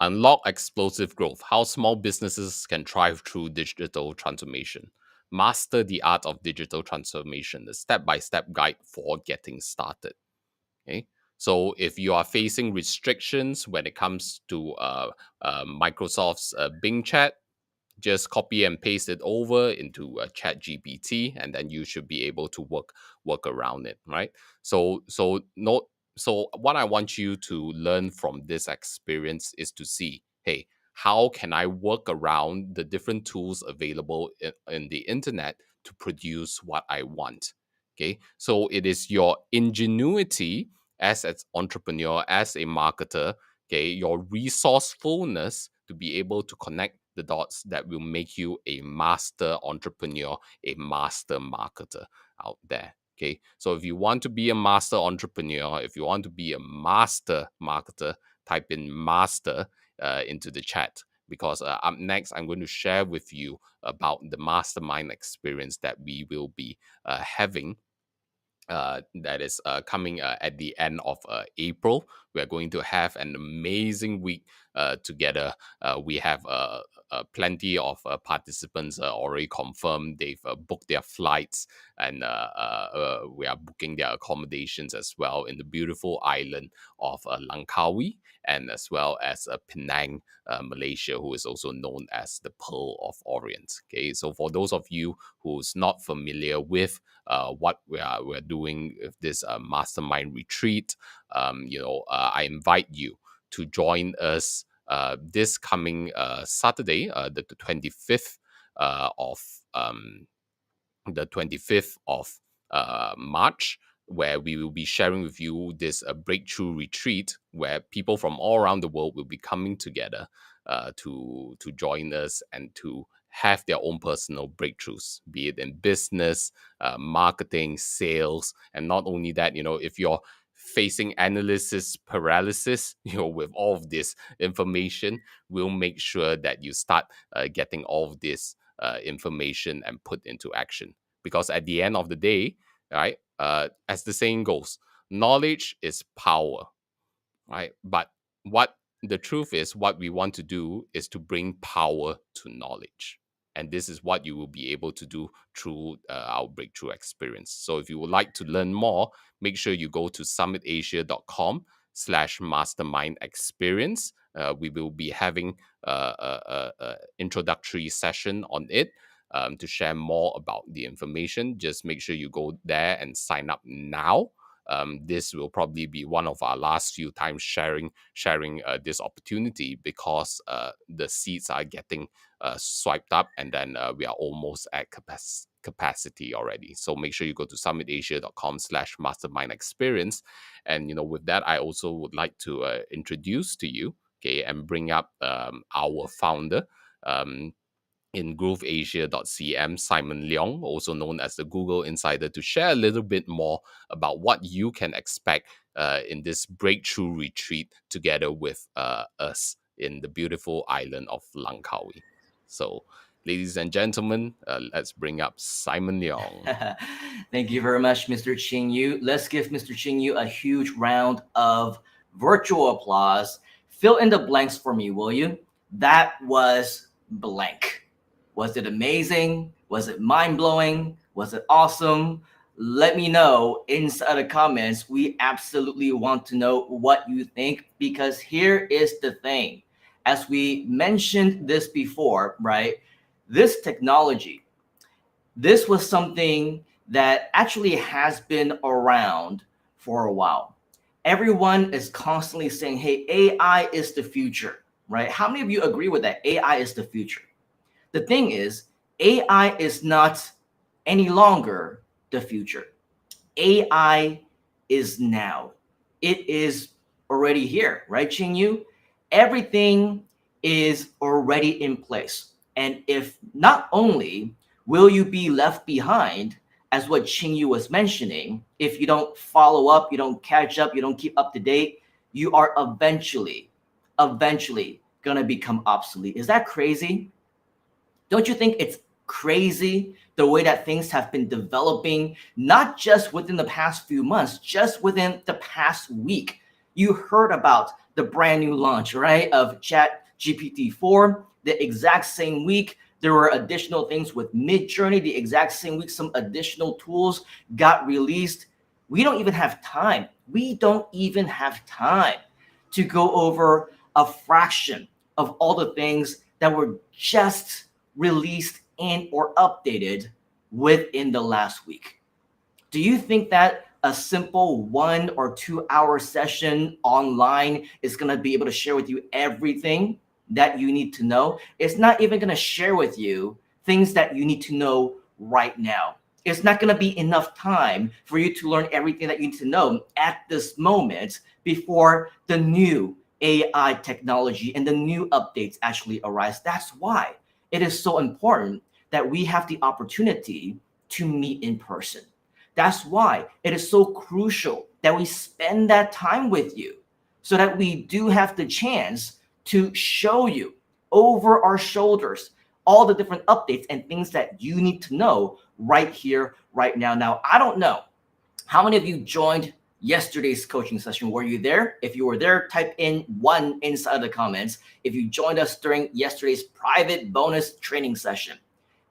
unlock explosive growth. How small businesses can thrive through digital transformation. Master the art of digital transformation, the step by step guide for getting started. Okay. So if you are facing restrictions when it comes to Microsoft's Bing Chat, just copy and paste it over into chat gpt, and then you should be able to work around it, right? So what I want you to learn from this experience is to see, hey, how can I work around the different tools available in the internet to produce what I want? Okay, so it is your ingenuity as an entrepreneur, as a marketer, okay, your resourcefulness to be able to connect the dots that will make you a master entrepreneur, a master marketer out there. Okay, so if you want to be a master entrepreneur, if you want to be a master marketer, type in master into the chat, because up next I'm going to share with you about the mastermind experience that we will be having, that is coming at the end of April. We are going to have an amazing week together. We have plenty of participants already confirmed. They've booked their flights, and we are booking their accommodations as well in the beautiful island of Langkawi, and as well as Penang, Malaysia, who is also known as the Pearl of Orient. Okay, so for those of you who's not familiar with what we're doing with this mastermind retreat, I invite you to join us this coming Saturday, the 25th of um, the 25th of March, where we will be sharing with you this breakthrough retreat where people from all around the world will be coming together to join us and to have their own personal breakthroughs, be it in business, marketing, sales, and not only that, if you're facing analysis paralysis, with all of this information, we'll make sure that you start getting all of this information and put into action. Because at the end of the day, right, as the saying goes, knowledge is power, right? But what the truth is, what we want to do is to bring power to knowledge. And this is what you will be able to do through our breakthrough experience. So if you would like to learn more, make sure you go to summitasia.com/mastermind experience. We will be having a introductory session on it to share more about the information. Just make sure you go there and sign up now. This will probably be one of our last few times sharing this opportunity, because the seats are getting swiped up, and then we are almost at capacity already. So make sure you go to summitasia.com/mastermind experience. And with that, I also would like to introduce to you, okay, and bring up our founder. In growthasia.cm, Simon Leong, also known as the Google Insider, to share a little bit more about what you can expect in this breakthrough retreat together with us in the beautiful island of Langkawi. So, ladies and gentlemen, let's bring up Simon Leong. Thank you very much, Mr. Ching Yu. Let's give Mr. Ching Yu a huge round of virtual applause. Fill in the blanks for me, will you? That was blank. Was it amazing? Was it mind-blowing? Was it awesome? Let me know inside the comments. We absolutely want to know what you think, because here is the thing. As we mentioned this before, right? This technology, this was something that actually has been around for a while. Everyone is constantly saying, hey, AI is the future, right? How many of you agree with that? AI is the future. The thing is, AI is not any longer the future. AI is now. It is already here, right, Ching Yu? Everything is already in place. And if not only will you be left behind, as what Ching Yu was mentioning, if you don't follow up, you don't catch up, you don't keep up to date, you are eventually going to become obsolete. Is that crazy? Don't you think it's crazy the way that things have been developing, not just within the past few months, just within the past week? You heard about the brand new launch, right, of ChatGPT 4. The exact same week, there were additional things with Midjourney. The exact same week, some additional tools got released. We don't even have time. To go over a fraction of all the things that were just released and or updated within the last week. Do you think that a simple 1 or 2 hour session online is going to be able to share with you everything that you need to know? It's not even going to share with you things that you need to know right now. It's not going to be enough time for you to learn everything that you need to know at this moment before the new AI technology and the new updates actually arise. That's why it is so important that we have the opportunity to meet in person. That's why it is so crucial that we spend that time with you, so that we do have the chance to show you over our shoulders all the different updates and things that you need to know right here, right now. Now, I don't know how many of you joined yesterday's coaching session. Were you there? If you were there, type in 1 inside the comments. If you joined us during yesterday's private bonus training session,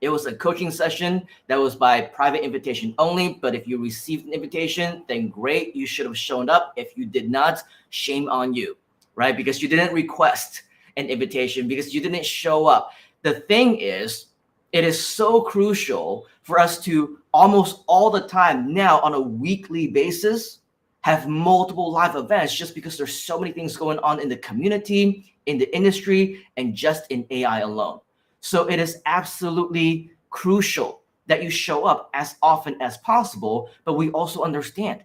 it was a coaching session that was by private invitation only. But if you received an invitation, then great, you should have shown up. If you did not, shame on you, right? Because you didn't request an invitation, because you didn't show up. The thing is, it is so crucial for us to almost all the time now, on a weekly basis, have multiple live events, just because there's so many things going on in the community, in the industry, and just in AI alone. So it is absolutely crucial that you show up as often as possible, but we also understand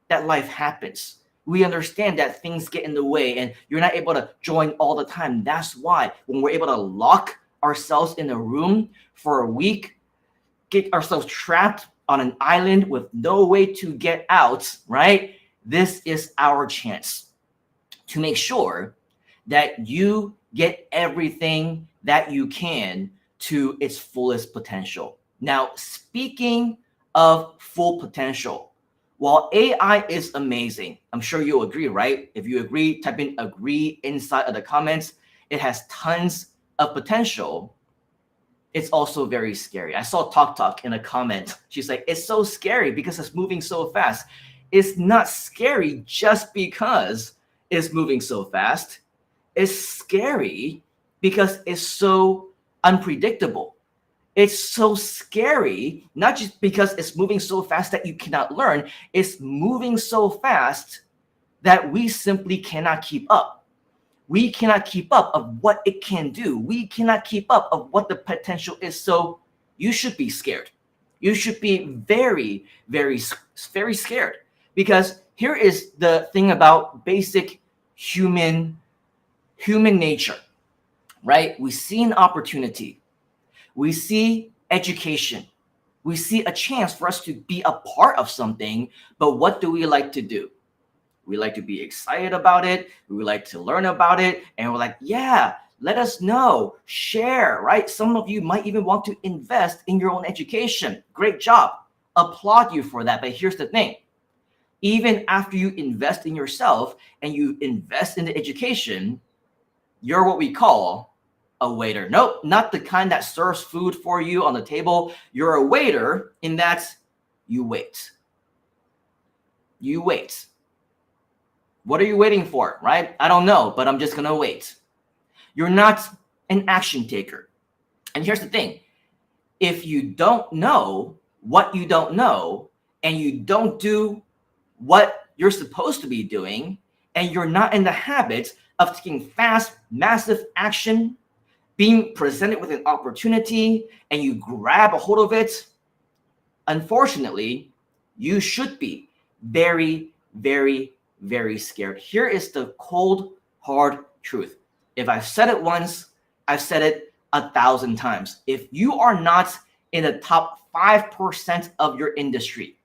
that life happens. We understand that things get in the way and you're not able to join all the time. That's why when we're able to lock ourselves in a room for a week, get ourselves trapped on an island with no way to get out, right? This is our chance to make sure that you get everything that you can to its fullest potential. Now, speaking of full potential, while AI is amazing, I'm sure you'll agree, right? If you agree, type in agree inside of the comments. It has tons of potential. It's also very scary. I saw Talk in a comment. She's like, it's so scary because it's moving so fast. It's not scary just because it's moving so fast. It's scary because it's so unpredictable. It's so scary, not just because it's moving so fast that you cannot learn. It's moving so fast that we simply cannot keep up. We cannot keep up of what it can do. We cannot keep up of what the potential is. So you should be scared. You should be very, very, very scared, because here is the thing about basic human nature, right? We see an opportunity. We see education. We see a chance for us to be a part of something. But what do we like to do? We like to be excited about it. We like to learn about it. And we're like, yeah, let us know, share, right? Some of you might even want to invest in your own education. Great job. Applaud you for that. But here's the thing. Even after you invest in yourself and you invest in the education, you're what we call a waiter. Nope, not the kind that serves food for you on the table. You're a waiter in that you wait. You wait. What are you waiting for, right? I don't know, but I'm just going to wait. You're not an action taker. And here's the thing. If you don't know what you don't know, and you don't do what you're supposed to be doing, and you're not in the habit of taking fast, massive action, being presented with an opportunity, and you grab a hold of it, unfortunately, you should be very, very, very scared. Here is the cold, hard truth. If I've said it once, I've said it 1,000 times. If you are not in the top 5% of your industry,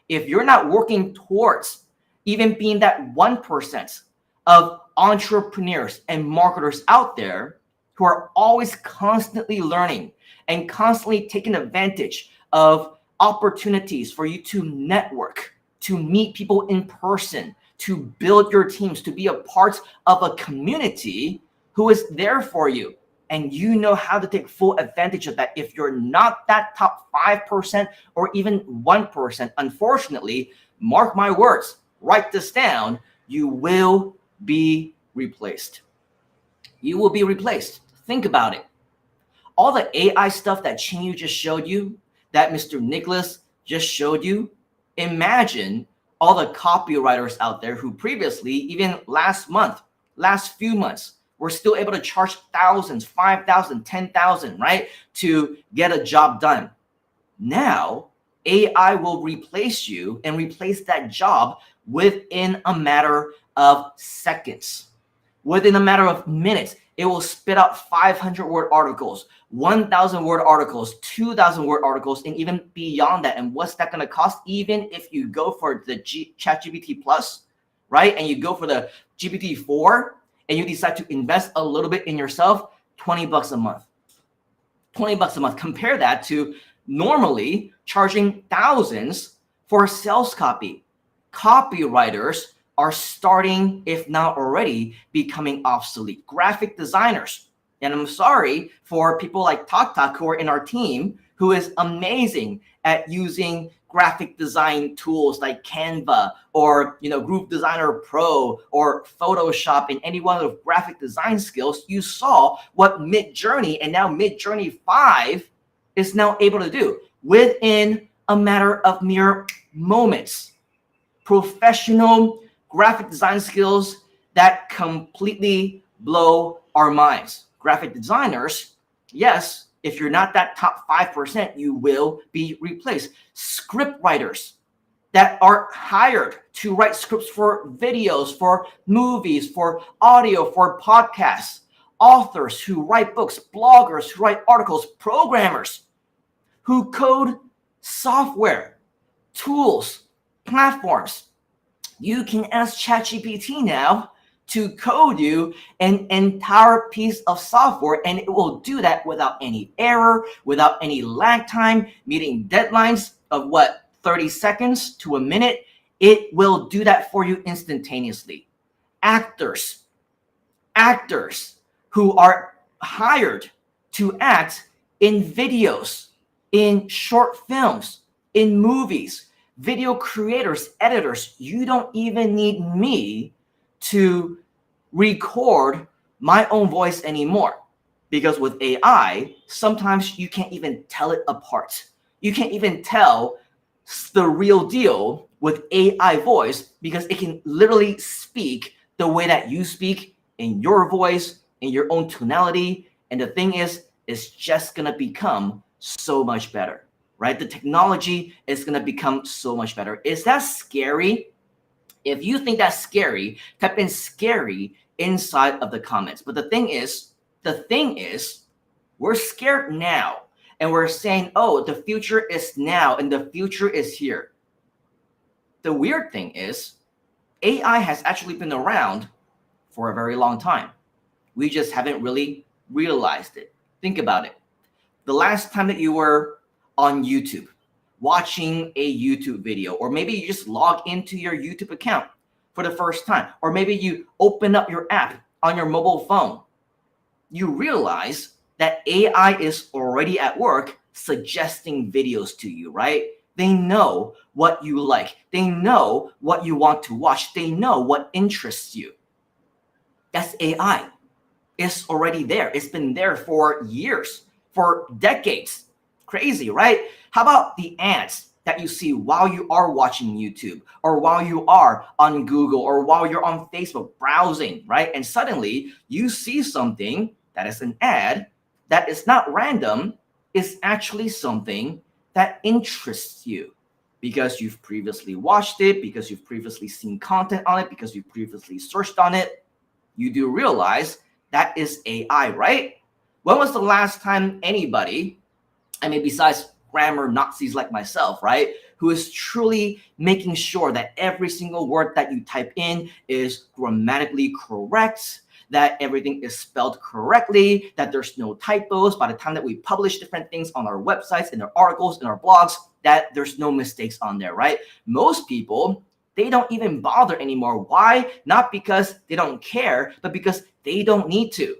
if you're not working towards even being that 1% of entrepreneurs and marketers out there who are always constantly learning and constantly taking advantage of opportunities for you to network, to meet people in person, to build your teams, to be a part of a community who is there for you. And you know how to take full advantage of that. If you're not that top 5% or even 1%, unfortunately, mark my words, write this down, you will be replaced. You will be replaced. Think about it. All the AI stuff that Chinyu just showed you, that Mr. Nicholas just showed you, imagine all the copywriters out there who previously, even last few months, were still able to charge thousands, 5,000, 10,000, right, to get a job done. Now, AI will replace you and replace that job within a matter of seconds, within a matter of minutes. It will spit out 500-word articles, 1,000-word articles, 2,000-word articles, and even beyond that. And what's that going to cost? Even if you go for the ChatGPT Plus, right, and you go for the GPT-4, and you decide to invest a little bit in yourself, $20 a month. $20 a month. Compare that to normally charging thousands for sales copy. Copywriters are starting, if not already, becoming obsolete. Graphic designers. And I'm sorry for people like Talk who are in our team, who is amazing at using graphic design tools like Canva or Group Designer Pro or Photoshop, and any one of graphic design skills. You saw what Midjourney and now Midjourney 5 is now able to do within a matter of mere moments. Professional graphic design skills that completely blow our minds. Graphic designers, yes, if you're not that top 5%, you will be replaced. Script writers that are hired to write scripts for videos, for movies, for audio, for podcasts. Authors who write books, bloggers who write articles, programmers who code software, tools, platforms. You can ask ChatGPT now to code you an entire piece of software, and it will do that without any error, without any lag time, meeting deadlines of 30 seconds to a minute. It will do that for you instantaneously. Actors who are hired to act in videos, in short films, in movies, video creators, editors, you don't even need me to record my own voice anymore. Because with AI, sometimes you can't even tell it apart. You can't even tell the real deal with AI voice, because it can literally speak the way that you speak, in your voice, in your own tonality. And the thing is, it's just going to become so much better, right? The technology is going to become so much better. Is that scary? If you think that's scary, type in scary inside of the comments. But the thing is, we're scared now. And we're saying, oh, the future is now and the future is here. The weird thing is, AI has actually been around for a very long time. We just haven't really realized it. Think about it. The last time that you were on YouTube, watching a YouTube video, or maybe you just log into your YouTube account for the first time, or maybe you open up your app on your mobile phone, you realize that AI is already at work suggesting videos to you, right? They know what you like. They know what you want to watch. They know what interests you. That's AI. It's already there. It's been there for years, for decades. Crazy, right? How about the ads that you see while you are watching YouTube, or while you are on Google, or while you're on Facebook browsing, right? And suddenly you see something that is an ad that is not random, is actually something that interests you because you've previously watched it, because you've previously seen content on it, because you've previously searched on it. You do realize that is AI, right? When was the last time anybody, I mean, besides grammar Nazis like myself, right, who is truly making sure that every single word that you type in is grammatically correct, that everything is spelled correctly, that there's no typos by the time that we publish different things on our websites, in our articles, in our blogs, that there's no mistakes on there, right? Most people, they don't even bother anymore. Why? Not because they don't care, but because they don't need to.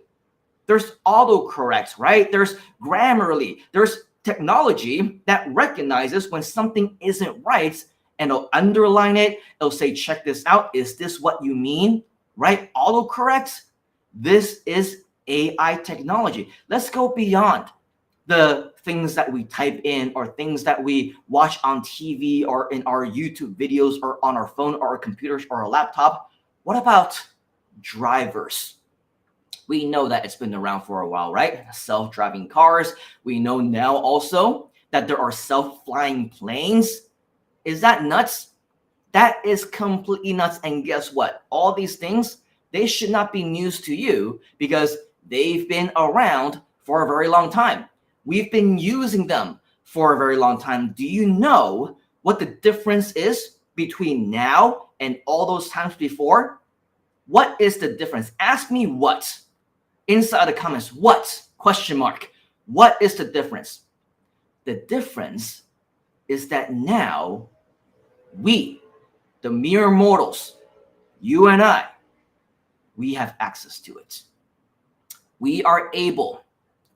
There's autocorrect, right? There's Grammarly. There's technology that recognizes when something isn't right, and it'll underline it. It'll say, check this out. Is this what you mean? Right? Autocorrect. This is AI technology. Let's go beyond the things that we type in, or things that we watch on TV, or in our YouTube videos, or on our phone, or our computers, or our laptop. What about drivers? We know that it's been around for a while, right? Self-driving cars. We know now also that there are self-flying planes. Is that nuts? That is completely nuts. And guess what? All these things, they should not be news to you, because they've been around for a very long time. We've been using them for a very long time. Do you know what the difference is between now and all those times before? What is the difference? Ask me what. Inside the comments, what? Question mark. What is the difference? The difference is that now we, the mere mortals, you and I, we have access to it. We are able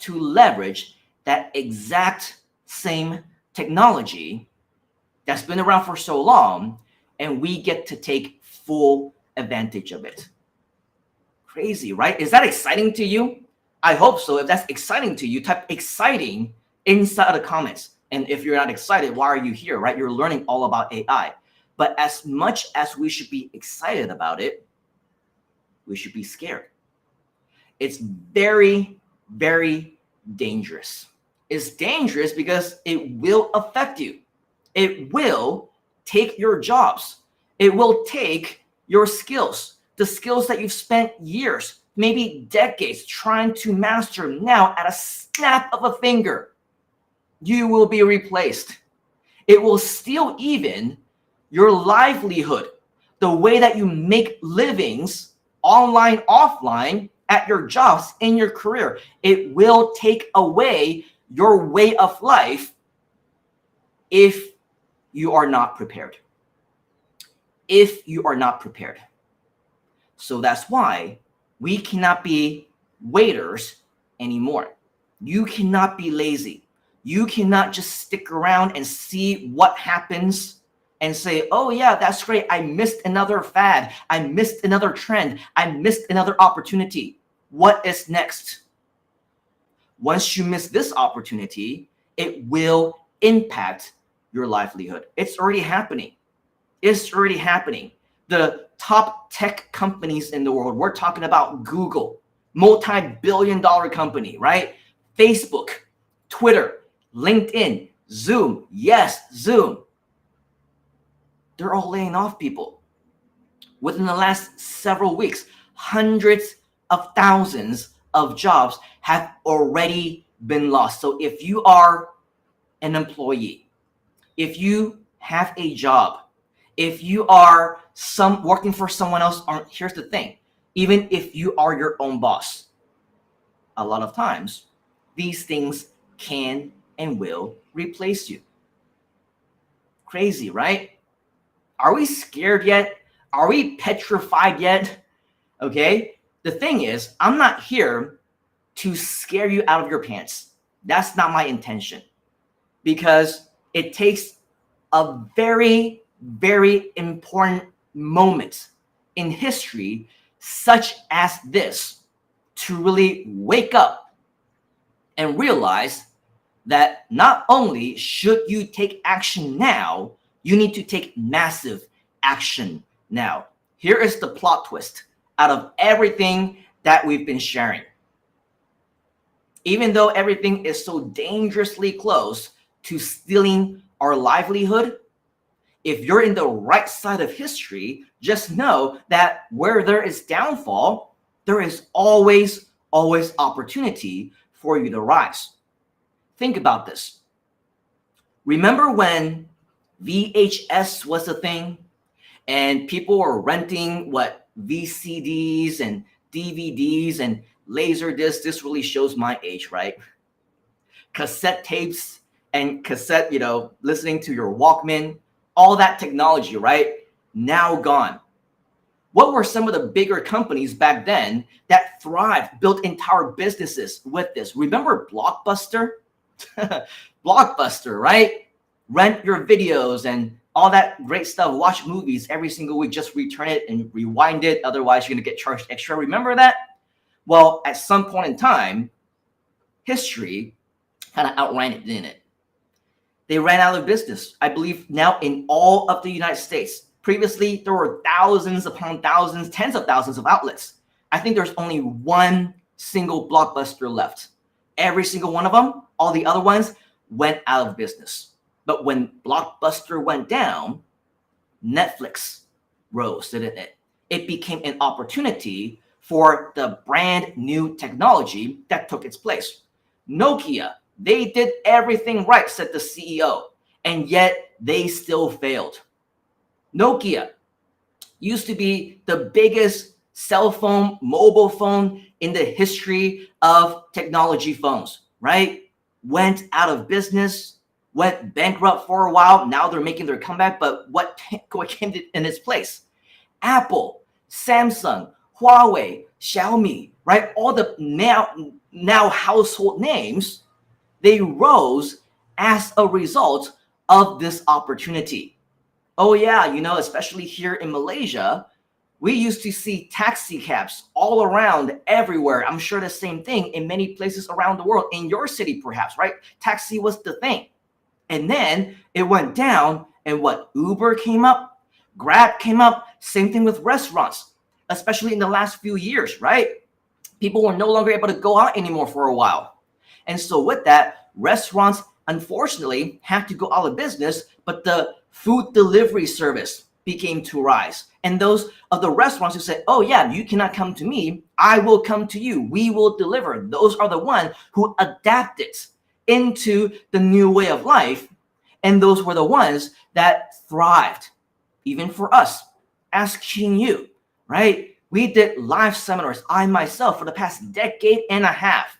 to leverage that exact same technology that's been around for so long, and we get to take full advantage of it. Crazy, right? Is that exciting to you? I hope so. If that's exciting to you, type exciting inside the comments. And if you're not excited, why are you here, right? You're learning all about AI. But as much as we should be excited about it, we should be scared. It's very, very dangerous. It's dangerous because it will affect you. It will take your jobs. It will take your skills, the skills that you've spent years, maybe decades trying to master. Now, at a snap of a finger, you will be replaced. It will steal even your livelihood, the way that you make livings online, offline, at your jobs, in your career. It will take away your way of life if you are not prepared. If you are not prepared. So that's why we cannot be waiters anymore. You cannot be lazy. You cannot just stick around and see what happens and say, oh yeah, that's great. I missed another fad. I missed another trend. I missed another opportunity. What is next? Once you miss this opportunity, it will impact your livelihood. It's already happening. It's already happening. The top tech companies in the world, we're talking about Google, multi-billion-dollar company, right? Facebook, Twitter, LinkedIn, Zoom. Yes, Zoom. They're all laying off people. Within the last several weeks, hundreds of thousands of jobs have already been lost. So if you are an employee, if you have a job, if you are working for someone else, here's the thing, even if you are your own boss, a lot of times these things can and will replace you. Crazy, right? Are we scared yet? Are we petrified yet? Okay. The thing is, I'm not here to scare you out of your pants. That's not my intention, because it takes a very, very important moment in history such as this to really wake up and realize that not only should you take action now, you need to take massive action now. Here is the plot twist out of everything that we've been sharing. Even though everything is so dangerously close to stealing our livelihood, if you're in the right side of history, just know that where there is downfall, there is always opportunity for you to rise. Think about this. Remember when VHS was a thing and people were renting VCDs and DVDs and laser discs? This really shows my age, right? Cassette tapes and cassette, listening to your Walkman, all that technology, right? Now gone. What were some of the bigger companies back then that thrived, built entire businesses with this? Remember Blockbuster? Blockbuster, right? Rent your videos and all that great stuff. Watch movies every single week. Just return it and rewind it. Otherwise, you're going to get charged extra. Remember that? Well, at some point in time, history kind of outran it, didn't it? They ran out of business, I believe, now in all of the United States. Previously, there were thousands upon thousands, tens of thousands of outlets. I think there's only one single Blockbuster left. Every single one of them, all the other ones, went out of business. But when Blockbuster went down, Netflix rose, didn't it? It became an opportunity for the brand new technology that took its place. Nokia, they did everything right, said the CEO, and yet they still failed. Nokia used to be the biggest cell phone, mobile phone in the history of technology phones, right? Went out of business, went bankrupt for a while. Now they're making their comeback, but what came in its place? Apple, Samsung, Huawei, Xiaomi, right? All the now household names, they rose as a result of this opportunity. Oh yeah, especially here in Malaysia, we used to see taxi cabs all around everywhere. I'm sure the same thing in many places around the world, in your city perhaps, right? Taxi was the thing. And then it went down, and Uber came up, Grab came up, same thing with restaurants, especially in the last few years, right? People were no longer able to go out anymore for a while. And so with that, restaurants unfortunately had to go out of business, but the food delivery service became to rise. And those of the restaurants who said, oh yeah, you cannot come to me, I will come to you, we will deliver. Those are the ones who adapted into the new way of life. And those were the ones that thrived. Even for us, asking you, right? We did live seminars. I myself, for the past decade and a half,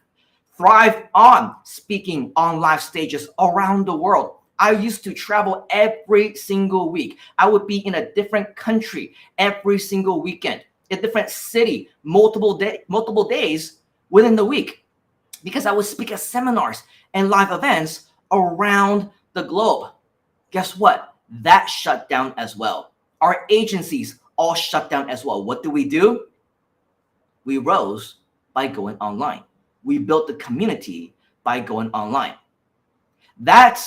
thrived on speaking on live stages around the world. I used to travel every single week. I would be in a different country every single weekend, a different city, multiple days within the week, because I would speak at seminars and live events around the globe. Guess what? That shut down as well. Our agencies all shut down as well. What do? We rose by going online. We built the community by going online. That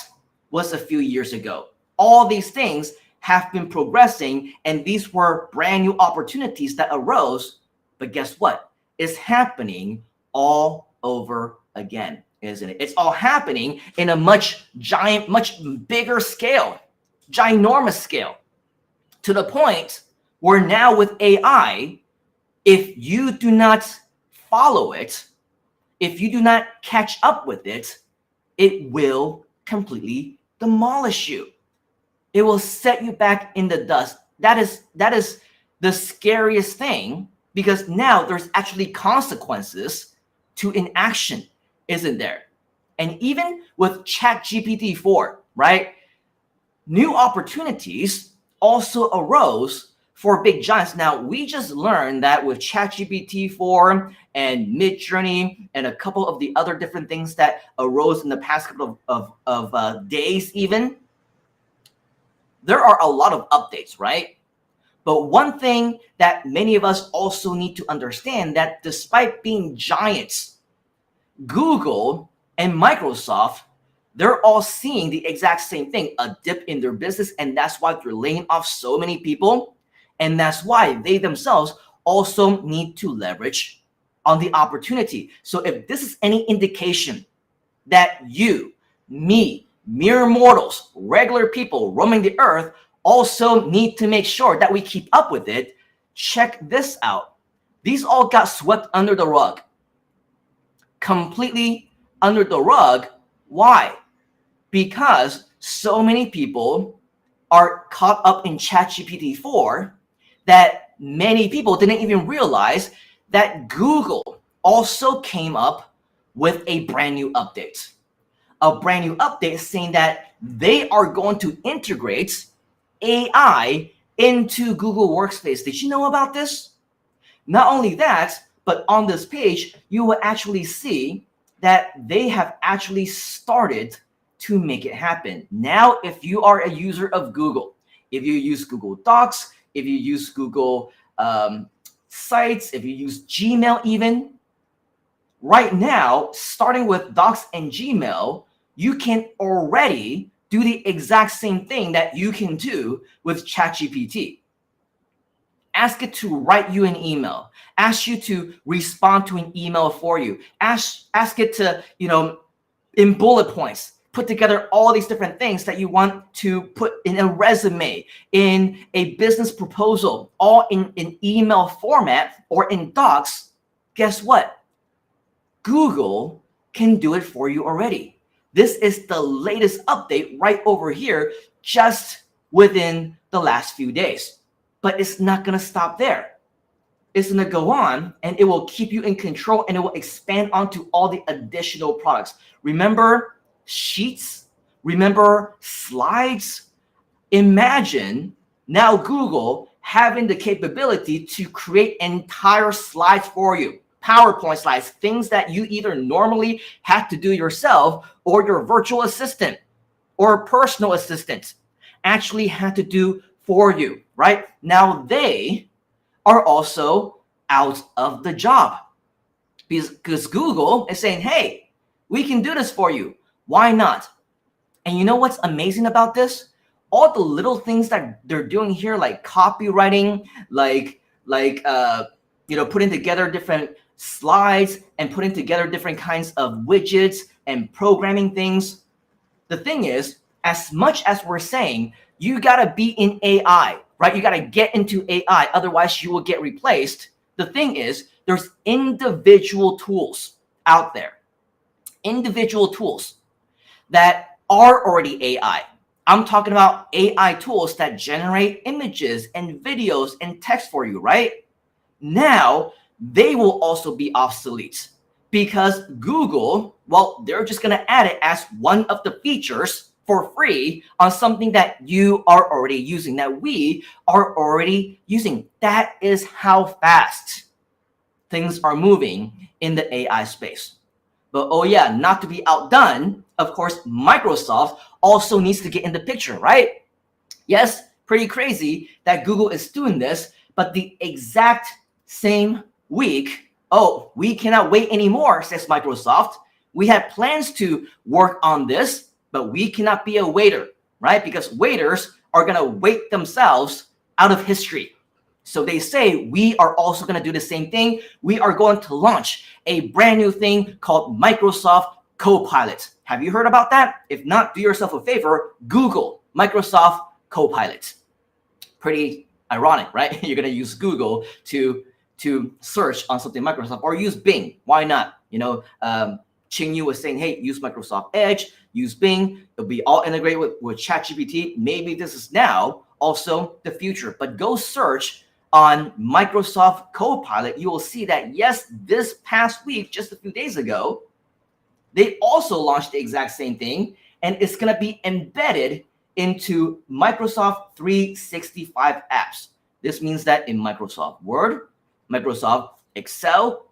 was a few years ago. All these things have been progressing, and these were brand new opportunities that arose. But guess what? It's happening all over again, isn't it? It's all happening in a much bigger scale, ginormous scale, to the point where now with AI, if you do not follow it, if you do not catch up with it, it will completely demolish you. It will set you back in the dust. That is the scariest thing, because now there's actually consequences to inaction, isn't there? And even with ChatGPT 4, right? New opportunities also arose for big giants. Now, we just learned that with ChatGPT 4 and Midjourney and a couple of the other different things that arose in the past couple of days even, there are a lot of updates, right? But one thing that many of us also need to understand, that despite being giants, Google and Microsoft, they're all seeing the exact same thing, a dip in their business, and that's why they're laying off so many people. And that's why they themselves also need to leverage on the opportunity. So if this is any indication that you, me, mere mortals, regular people roaming the earth, also need to make sure that we keep up with it, check this out. These all got swept under the rug. Completely under the rug. Why? Because so many people are caught up in ChatGPT 4 that many people didn't even realize that Google also came up with a brand new update. A brand new update saying that they are going to integrate AI into Google Workspace. Did you know about this? Not only that, but on this page, you will actually see that they have actually started to make it happen. Now, if you are a user of Google, if you use Google Docs, if you use Google Sites, if you use Gmail even, right now, starting with Docs and Gmail, you can already do the exact same thing that you can do with ChatGPT. Ask it to write you an email. Ask you to respond to an email for you. Ask it to, in bullet points, put together all these different things that you want to put in a resume, in a business proposal, all in email format or in Docs. Guess what? Google can do it for you already. This is the latest update right over here, just within the last few days. But it's not going to stop there. It's going to go on, and it will keep you in control, and it will expand onto all the additional products. Remember Sheets? Remember Slides? Imagine now Google having the capability to create entire slides for you. PowerPoint slides, things that you either normally have to do yourself or your virtual assistant or personal assistant actually had to do for you, right? Now they are also out of the job because Google is saying, hey, we can do this for you. Why not? And you know what's amazing about this? All the little things that they're doing here, like copywriting, putting together different slides and putting together different kinds of widgets and programming things. The thing is, as much as we're saying, you gotta be in AI, right? You gotta get into AI, otherwise you will get replaced. The thing is, there's individual tools out there, individual tools that are already AI. I'm talking about AI tools that generate images and videos and text for you, right? now they will also be obsolete because Google, well, they're just going to add it as one of the features for free on something that you are already using, that we are already using. That is how fast things are moving in the AI space. But oh yeah, not to be outdone, of course, Microsoft also needs to get in the picture, right? Yes, pretty crazy that Google is doing this, but the exact same week, oh, we cannot wait anymore, says Microsoft. We had plans to work on this, but we cannot be a waiter, right? Because waiters are going to wait themselves out of history. So they say we are also going to do the same thing. We are going to launch a brand new thing called Microsoft Copilot. Have you heard about that? If not, do yourself a favor, Google Microsoft Copilot. Pretty ironic, right? You're going to use Google to search on something Microsoft, or use Bing. Why not? Ching Yu was saying, hey, use Microsoft Edge, use Bing. It'll be all integrated with ChatGPT. Maybe this is now also the future. But go search on Microsoft Copilot. You will see that, yes, this past week, just a few days ago, they also launched the exact same thing. And it's going to be embedded into Microsoft 365 apps. This means that in Microsoft Word, Microsoft Excel,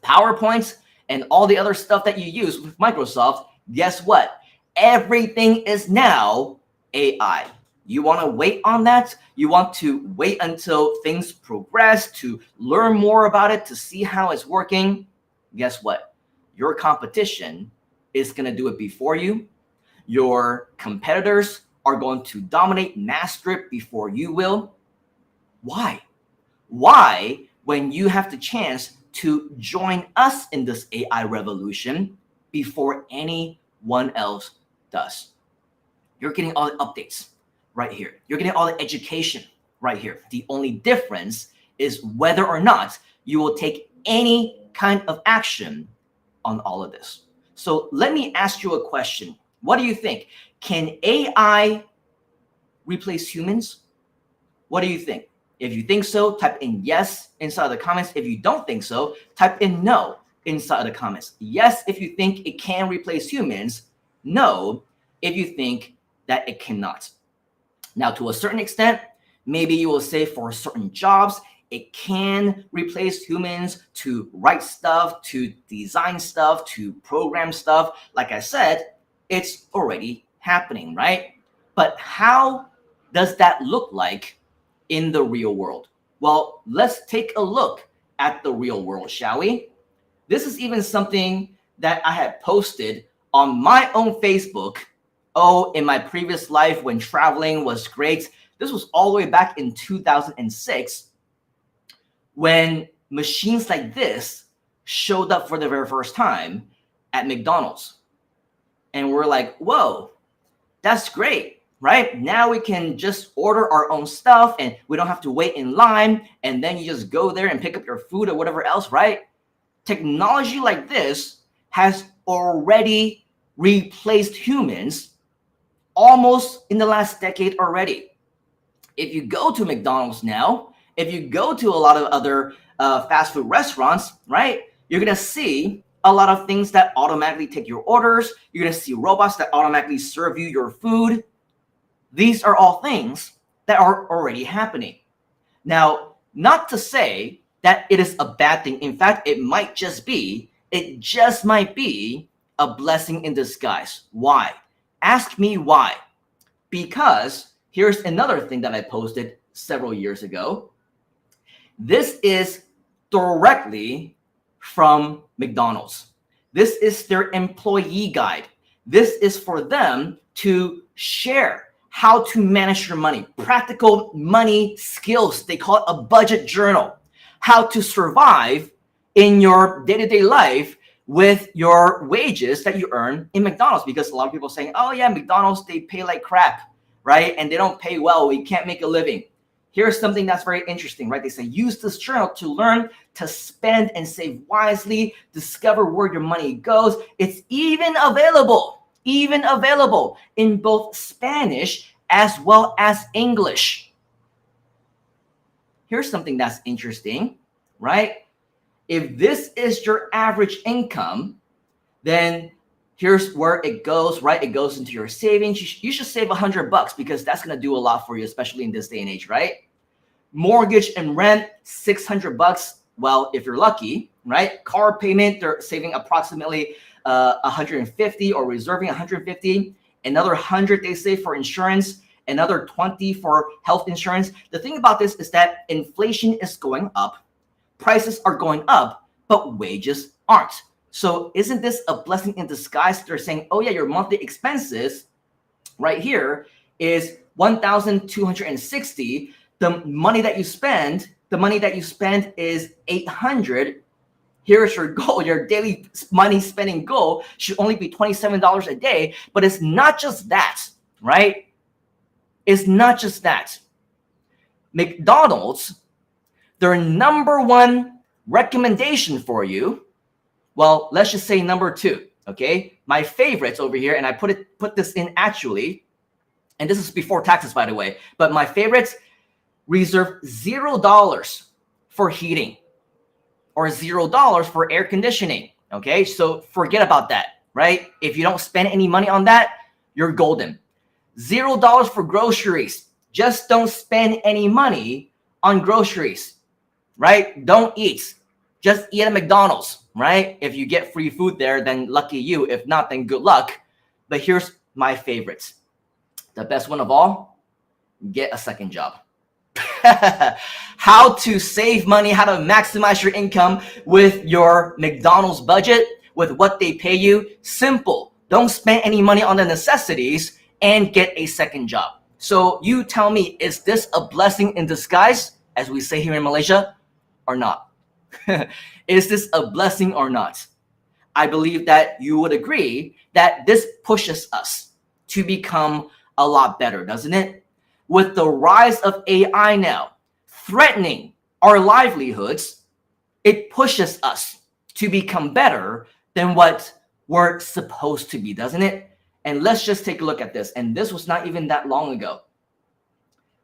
PowerPoint, and all the other stuff that you use with Microsoft, guess what? Everything is now AI. You want to wait on that? You want to wait until things progress, to learn more about it, to see how it's working? Guess what? Your competition is going to do it before you. Your competitors are going to dominate, master it before you will. Why? Why, when you have the chance to join us in this AI revolution before anyone else does? You're getting all the updates right here. You're getting all the education right here. The only difference is whether or not you will take any kind of action on all of this. So let me ask you a question. What do you think? Can AI replace humans? What do you think? If you think so, type in yes inside the comments. If you don't think so, type in no inside the comments. Yes, if you think it can replace humans. No, if you think that it cannot. Now, to a certain extent, maybe you will say for certain jobs, it can replace humans to write stuff, to design stuff, to program stuff. Like I said, it's already happening, right? But how does that look like in the real world? Well, let's take a look at the real world, shall we? This is even something that I had posted on my own Facebook. Oh, in my previous life when traveling was great. This was all the way back in 2006 when machines like this showed up for the very first time at McDonald's. And we're like, whoa, that's great, right? Now we can just order our own stuff and we don't have to wait in line. And then you just go there and pick up your food or whatever else, right? Technology like this has already replaced humans almost in the last decade already. If you go to McDonald's now, if you go to a lot of other fast food restaurants, right, you're going to see a lot of things that automatically take your orders. You're going to see robots that automatically serve you your food. These are all things that are already happening. Now, not to say that it is a bad thing. In fact, it just might be a blessing in disguise. Why? Ask me why. Because here's another thing that I posted several years ago. This is directly from McDonald's. This is their employee guide. This is for them to share how to manage your money, practical money skills. They call it a budget journal. How to survive in your day-to-day life with your wages that you earn in McDonald's. Because a lot of people are saying, oh yeah, McDonald's, they pay like crap, right? And they don't pay well. We can't make a living. Here's something that's very interesting, right? They say, use this journal to learn to spend and save wisely, discover where your money goes. It's even available in both Spanish as well as English. Here's something that's interesting. right? If this is your average income, then here's where it goes, right? It goes into your savings. You should save $100 because that's going to do a lot for you, especially in this day and age, right? Mortgage and rent, $600. Well, if you're lucky, right? Car payment, they're saving approximately 150 or reserving 150. Another 100 they save for insurance. Another 20 for health insurance. The thing about this is that inflation is going up. Prices are going up, but wages aren't. So isn't this a blessing in disguise? They're saying, oh yeah, your monthly expenses right here is 1,260. The money that you spend is 800. Here's your goal. Your daily money spending goal should only be $27 a day. But it's not just that, right? It's not just that. McDonald's, their number one recommendation for you, well, let's just say number two, okay? My favorites over here, and I put this in actually, and this is before taxes, by the way, but my favorites reserve $0 for heating or $0 for air conditioning, okay? So forget about that, right? If you don't spend any money on that, you're golden. $0 for groceries. Just don't spend any money on groceries, right? Don't eat. Just eat at McDonald's, right? If you get free food there, then lucky you. If not, then good luck. But here's my favorites. The best one of all, get a second job. How to save money, how to maximize your income with your McDonald's budget, with what they pay you. Simple. Don't spend any money on the necessities and get a second job. So you tell me, is this a blessing in disguise, as we say here in Malaysia, or not? Is this a blessing or not? I believe that you would agree that this pushes us to become a lot better, doesn't it? With the rise of AI now threatening our livelihoods, it pushes us to become better than what we're supposed to be, doesn't it? And let's just take a look at this. And this was not even that long ago.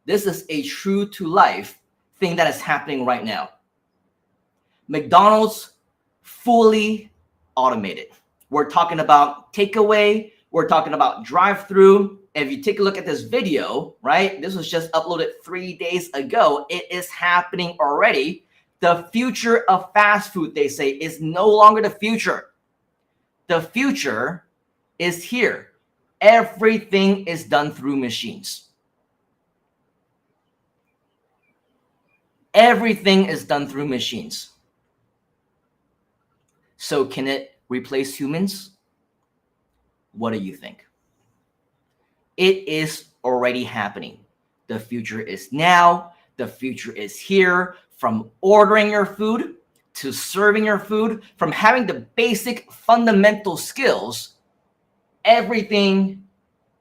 This is a true to life thing that is happening right now. McDonald's fully automated. We're talking about takeaway. We're talking about drive-through. If you take a look at this video, right? This was just uploaded 3 days ago. It is happening already. The future of fast food, they say, is no longer the future. The future is here. Everything is done through machines. Everything is done through machines. So can it replace humans? What do you think? It is already happening. The future is now. The future is here. From ordering your food to serving your food, from having the basic fundamental skills, everything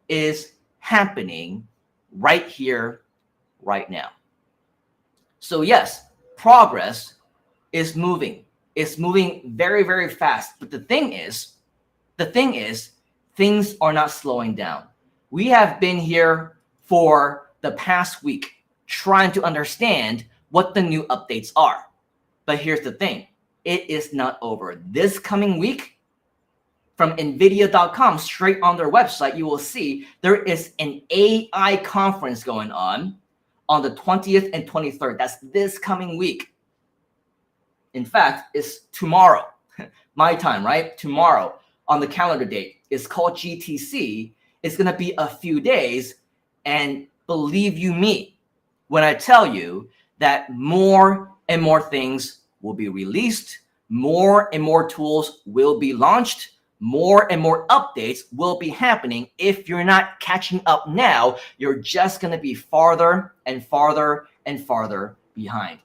is happening right here, right now. So yes, progress is moving. It's moving very, very fast. But the thing is, things are not slowing down. We have been here for the past week trying to understand what the new updates are. But here's the thing. It is not over. This coming week, from NVIDIA.com, straight on their website, you will see there is an AI conference going on the 20th and 23rd. That's this coming week. In fact, it's tomorrow, my time, right? Tomorrow on the calendar date. It's called GTC. It's going to be a few days. And believe you me, when I tell you that more and more things will be released, more and more tools will be launched, more and more updates will be happening. If you're not catching up now, you're just going to be farther and farther and farther behind.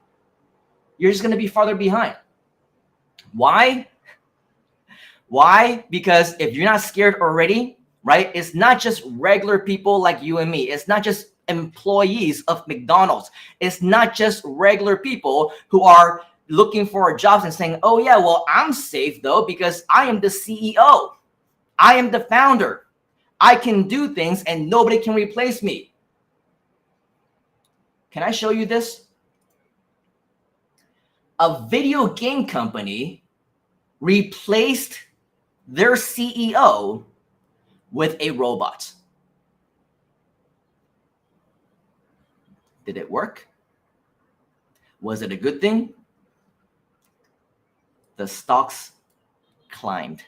You're just going to be farther behind. Why? Why? Because if you're not scared already, right? It's not just regular people like you and me. It's not just employees of McDonald's. It's not just regular people who are looking for jobs and saying, oh yeah, well, I'm safe though, because I am the CEO. I am the founder. I can do things and nobody can replace me. Can I show you this? a video game company replaced their CEO with a robot. Did it work? Was it a good thing? The stocks climbed.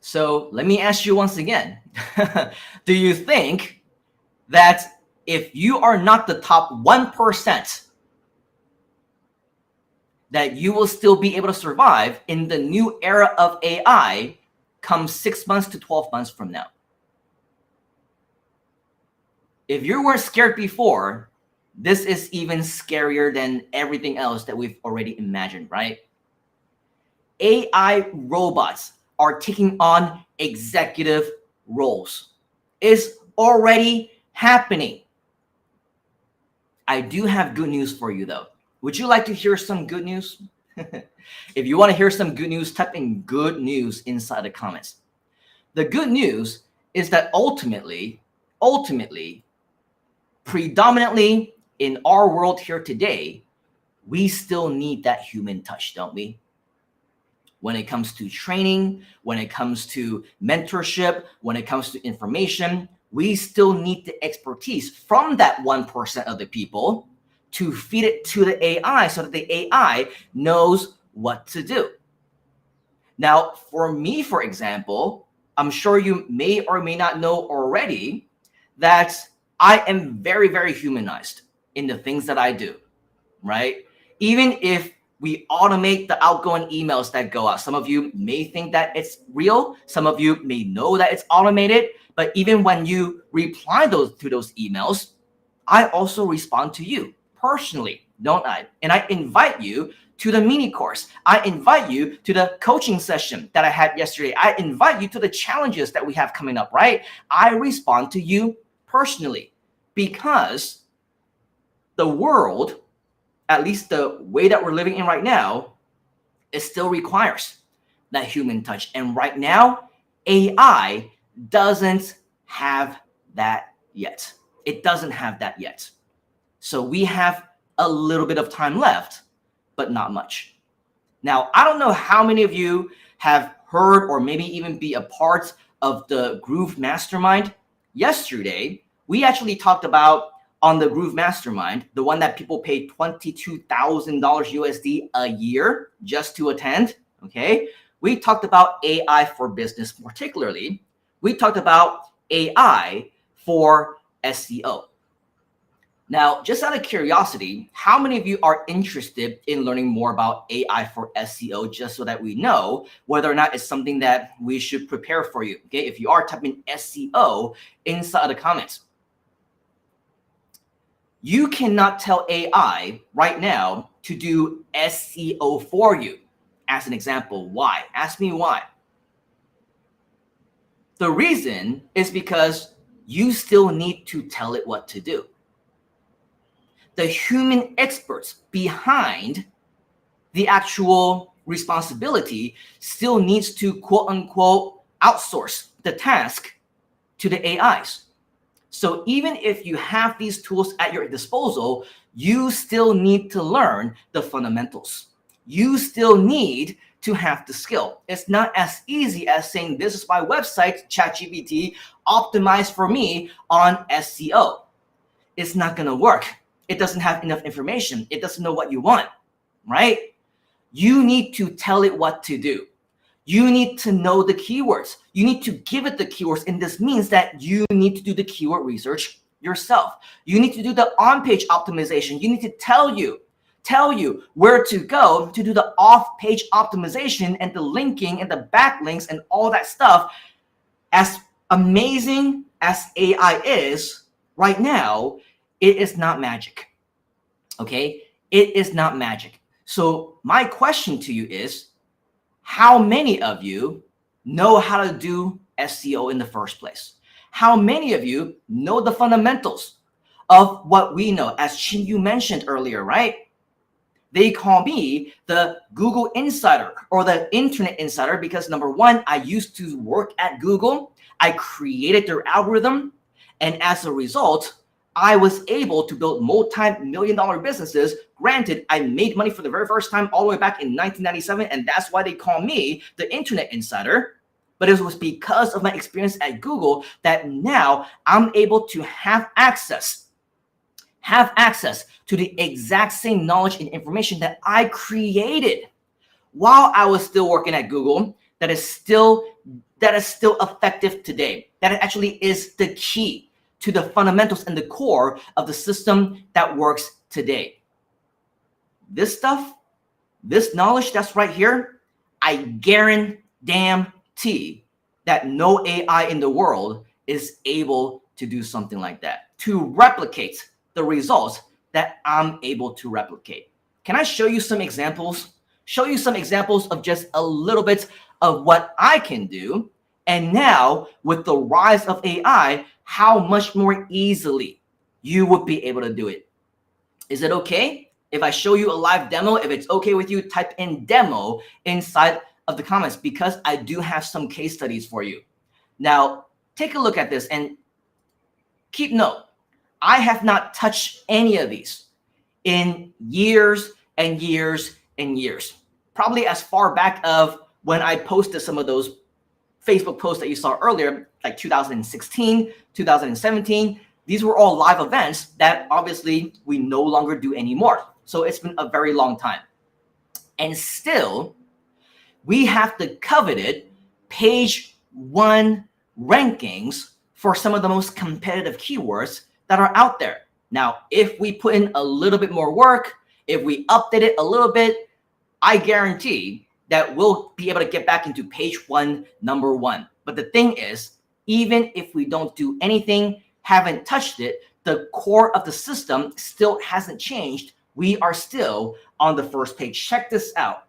So let me ask you once again, do you think that if you are not the top 1%, that you will still be able to survive in the new era of AI come 6 months to 12 months from now? If you weren't scared before, this is even scarier than everything else that we've already imagined, right? AI robots are taking on executive roles. It's already happening. I do have good news for you, though. Would you like to hear some good news? If you want to hear some good news, type in good news inside the comments. The good news is that ultimately, predominantly in our world here today, we still need that human touch, don't we? When it comes to training, when it comes to mentorship, when it comes to information, we still need the expertise from that 1% of the people to feed it to the AI so that the AI knows what to do. Now, for me, for example, I'm sure you may or may not know already that I am very, very humanized in the things that I do, right? Even if we automate the outgoing emails that go out. Some of you may think that it's real. Some of you may know that it's automated. But even when you reply to those emails, I also respond to you personally, don't I? And I invite you to the mini course. I invite you to the coaching session that I had yesterday. I invite you to the challenges that we have coming up, right? I respond to you personally because the world, at least the way that we're living in right now, it still requires that human touch. And right now, AI doesn't have that yet. It doesn't have that yet. So we have a little bit of time left, but not much. Now, I don't know how many of you have heard or maybe even be a part of the Groove Mastermind. Yesterday, we actually talked about on the Groove Mastermind, the one that people pay $22,000 USD a year just to attend, okay? We talked about AI for business particularly. We talked about AI for SEO. Now, just out of curiosity, how many of you are interested in learning more about AI for SEO just so that we know whether or not it's something that we should prepare for you, okay? If you are, type in SEO inside the comments. You cannot tell AI right now to do SEO for you. As an example, why? Ask me why. The reason is because you still need to tell it what to do. The human experts behind the actual responsibility still needs to quote unquote outsource the task to the AIs. So even if you have these tools at your disposal, you still need to learn the fundamentals. You still need to have the skill. It's not as easy as saying, this is my website, ChatGPT, optimized for me on SEO. It's not gonna work. It doesn't have enough information. It doesn't know what you want, right? You need to tell it what to do. You need to know the keywords. You need to give it the keywords. And this means that you need to do the keyword research yourself. You need to do the on-page optimization. You need to tell you where to go to do the off-page optimization and the linking and the backlinks and all that stuff. As amazing as AI is right now, it is not magic, okay? It is not magic. So my question to you is, how many of you know how to do SEO in the first place? How many of you know the fundamentals of what we know? As Chin Yu mentioned earlier, right? They call me the Google Insider or the Internet Insider because number one, I used to work at Google. I created their algorithm. And as a result, I was able to build multi-million-dollar businesses, Granted, I made money for the very first time all the way back in 1997, and that's why they call me the Internet Insider. But it was because of my experience at Google that now I'm able to have access to the exact same knowledge and information that I created while I was still working at Google that is still effective today. That actually is the key to the fundamentals and the core of the system that works today. This stuff, this knowledge that's right here, I guarantee that no AI in the world is able to do something like that, to replicate the results that I'm able to replicate. Can I show you some examples? Show you some examples of just a little bit of what I can do. And now with the rise of AI, how much more easily you would be able to do it. Is it okay if I show you a live demo? If it's okay with you, type in demo inside of the comments, because I do have some case studies for you. Now, take a look at this and keep note. I have not touched any of these in years and years and years. Probably as far back of when I posted some of those Facebook posts that you saw earlier, like 2016, 2017. These were all live events that obviously we no longer do anymore. So it's been a very long time. And still, we have the coveted page 1 rankings for some of the most competitive keywords that are out there. Now, if we put in a little bit more work, if we update it a little bit, I guarantee that we'll be able to get back into page 1, number 1. But the thing is, even if we don't do anything, haven't touched it, the core of the system still hasn't changed. We are still on the first page. Check this out.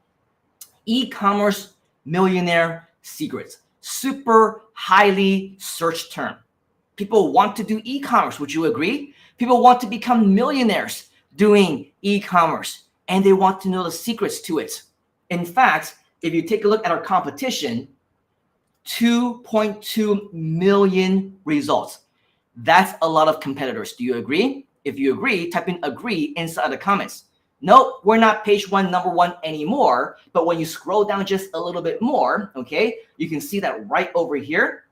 E-commerce millionaire secrets. Super highly searched term. People want to do e-commerce. Would you agree? People want to become millionaires doing e-commerce, and they want to know the secrets to it. In fact, if you take a look at our competition, 2.2 million results. That's a lot of competitors. Do you agree? If you agree, type in agree inside the comments. Nope, we're not page 1, number 1 anymore. But when you scroll down just a little bit more, okay, you can see that right over here.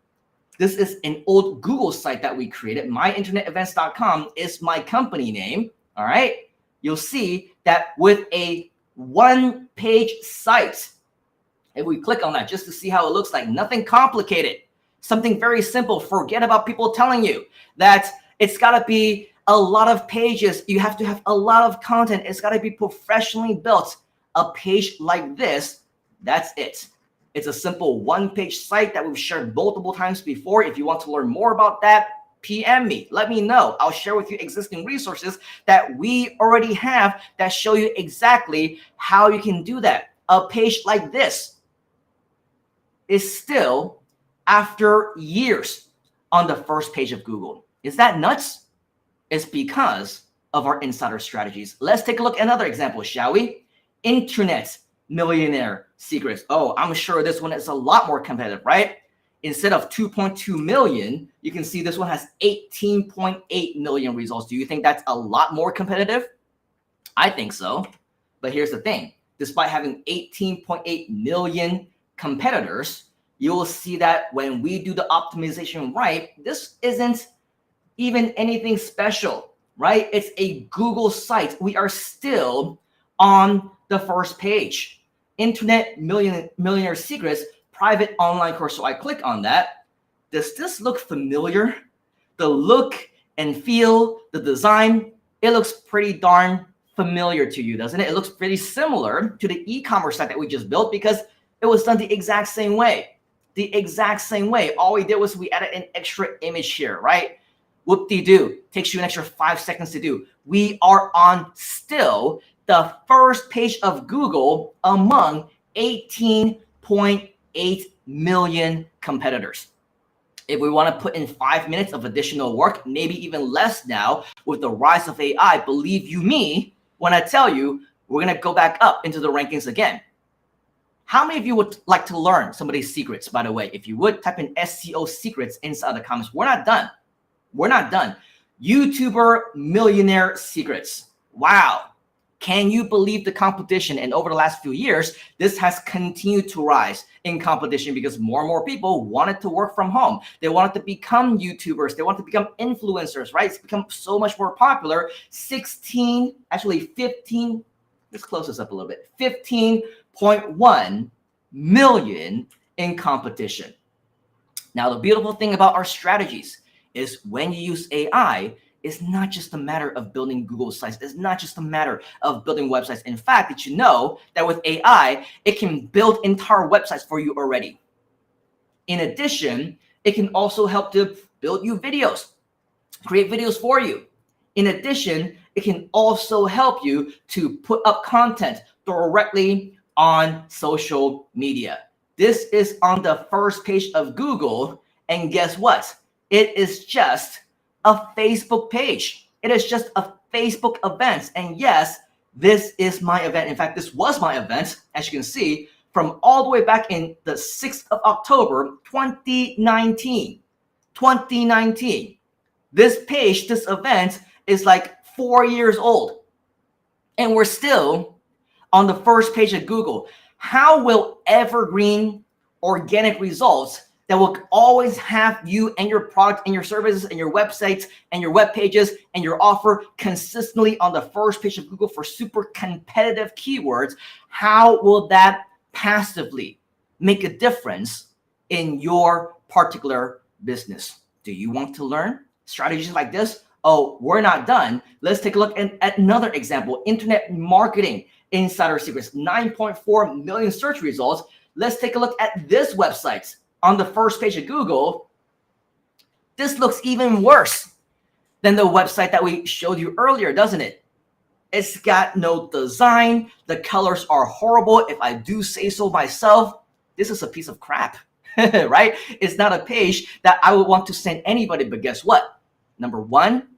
This is an old Google site that we created. myinternetevents.com is my company name. All right. You'll see that with a 1-page site, if we click on that just to see how it looks like, nothing complicated, something very simple. Forget about people telling you that it's got to be a lot of pages. You have to have a lot of content. It's got to be professionally built. A page like this, that's it. It's a simple 1-page site that we've shared multiple times before. If you want to learn more about that, PM me. Let me know. I'll share with you existing resources that we already have that show you exactly how you can do that. A page like this is still, after years, on the first page of Google. Is that nuts? It's because of our insider strategies. Let's take a look at another example, shall we? Internet millionaire secrets. Oh, I'm sure this one is a lot more competitive, right? Instead of 2.2 million, you can see this one has 18.8 million results. Do you think that's a lot more competitive? I think so. But here's the thing. Despite having 18.8 million competitors, you will see that when we do the optimization right, this isn't even anything special, right? It's a Google site. We are still on the first page. Internet millionaire secrets, private online course. So I click on that. Does this look familiar? The look and feel, the design, it looks pretty darn familiar to you, doesn't it? It looks pretty similar to the e-commerce site that we just built because it was done the exact same way. The exact same way. All we did was we added an extra image here, right? Whoop-de-doo. Takes you an extra 5 seconds to do. We are on still the first page of Google among 18.8 million competitors. If we want to put in 5 minutes of additional work, maybe even less now with the rise of AI, believe you me when I tell you we're going to go back up into the rankings again. How many of you would like to learn some of these secrets, by the way? If you would, type in SEO secrets inside the comments. We're not done. We're not done. YouTuber millionaire secrets. Wow. Can you believe the competition? And over the last few years, this has continued to rise in competition because more and more people wanted to work from home. They wanted to become YouTubers. They wanted to become influencers, right? It's become so much more popular. 15, let's close this up a little bit. 15.1 million in competition. Now, the beautiful thing about our strategies is when you use AI, it's not just a matter of building Google sites. It's not just a matter of building websites. In fact, did you know that with AI, it can build entire websites for you already? In addition, it can also help to build you videos, create videos for you. In addition, it can also help you to put up content directly on social media. This is on the first page of Google, and guess what? It is just a Facebook page. It is just a Facebook event. And yes, this is my event. In fact, this was my event, as you can see, from all the way back in the 6th of October, 2019. 2019. This page, this event is like 4 years old. And we're still on the first page of Google. How will evergreen organic results that will always have you and your product and your services and your websites and your web pages and your offer consistently on the first page of Google for super competitive keywords, how will that passively make a difference in your particular business? Do you want to learn strategies like this? Oh, we're not done. Let's take a look at another example. Internet marketing insider secrets, 9.4 million search results. Let's take a look at this website on the first page of Google. This looks even worse than the website that we showed you earlier, doesn't it? It's got no design. The colors are horrible. If I do say so myself, this is a piece of crap, right? It's not a page that I would want to send anybody, but guess what? Number one,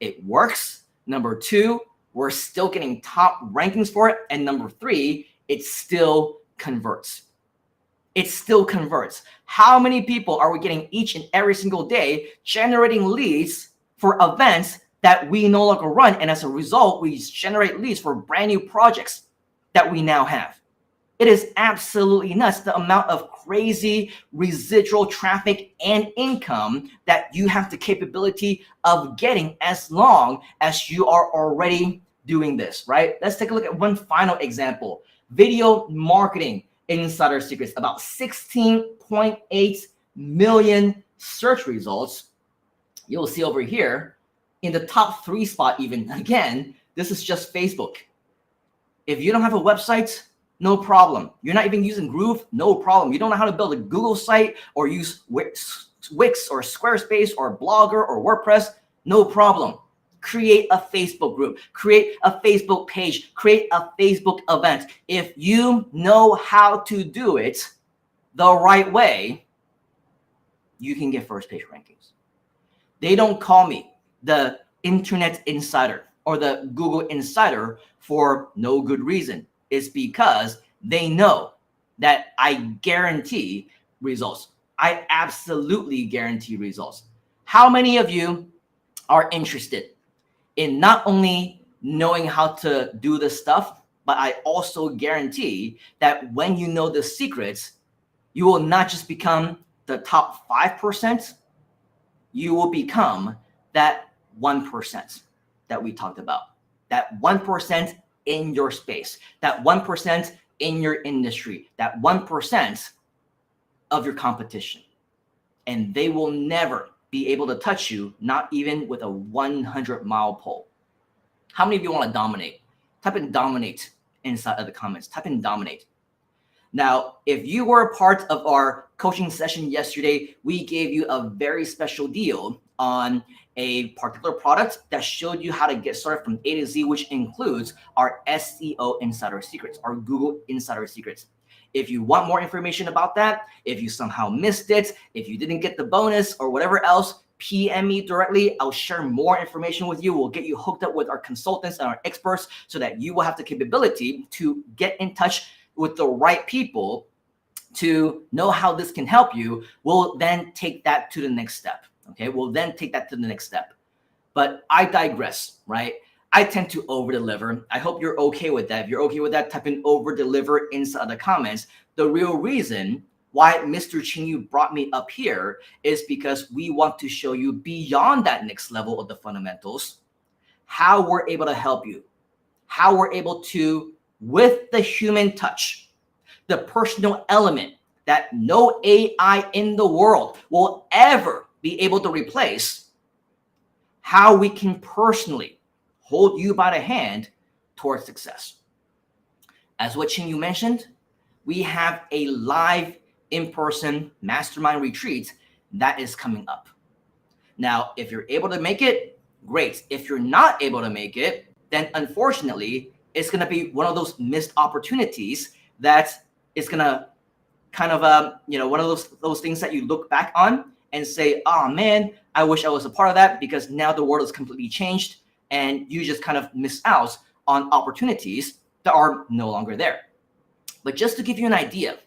it works. Number two, we're still getting top rankings for it. And number three, it still converts. It still converts. How many people are we getting each and every single day generating leads for events that we no longer run? And as a result, we generate leads for brand new projects that we now have. It is absolutely nuts, the amount of crazy residual traffic and income that you have the capability of getting as long as you are already doing this, right? Let's take a look at one final example. Video marketing insider secrets, about 16.8 million search results. You'll see over here in the top 3 spot even. Again, this is just Facebook. If you don't have a website, no problem. You're not even using Groove, no problem. You don't know how to build a Google site or use Wix or Squarespace or Blogger or WordPress, no problem. Create a Facebook group, create a Facebook page, create a Facebook event. If you know how to do it the right way, you can get first page rankings. They don't call me the Internet Insider or the Google Insider for no good reason. It's because they know that I guarantee results. I absolutely guarantee results. How many of you are interested in not only knowing how to do this stuff, but I also guarantee that when you know the secrets, you will not just become the top 5%, you will become that 1% that we talked about. That 1% in your space, that 1% in your industry, that 1% of your competition. And they will never be able to touch you, not even with a 100-mile pole. How many of you want to dominate? Type in dominate inside of the comments. Type in dominate. Now, if you were a part of our coaching session yesterday, we gave you a very special deal on a particular product that showed you how to get started from A to Z, which includes our SEO insider secrets, our Google insider secrets. If you want more information about that, if you somehow missed it, if you didn't get the bonus or whatever else, PM me directly. I'll share more information with you. We'll get you hooked up with our consultants and our experts so that you will have the capability to get in touch with the right people to know how this can help you. We'll then take that to the next step. Okay, we'll then take that to the next step. But I digress, right? I tend to over deliver. I hope you're okay with that. If you're okay with that, type in over deliver inside the comments. The real reason why Mr. Chinyu brought me up here is because we want to show you beyond that next level of the fundamentals, how we're able to help you, how we're able to, with the human touch, the personal element that no AI in the world will ever be able to replace, how we can personally hold you by the hand towards success. As what Chinyu mentioned, we have a live in-person mastermind retreat that is coming up. Now, if you're able to make it, great. If you're not able to make it, then unfortunately, it's going to be one of those missed opportunities that is going to kind of, one of those things that you look back on and say, oh man, I wish I was a part of that, because now the world has completely changed and you just kind of miss out on opportunities that are no longer there. But just to give you an idea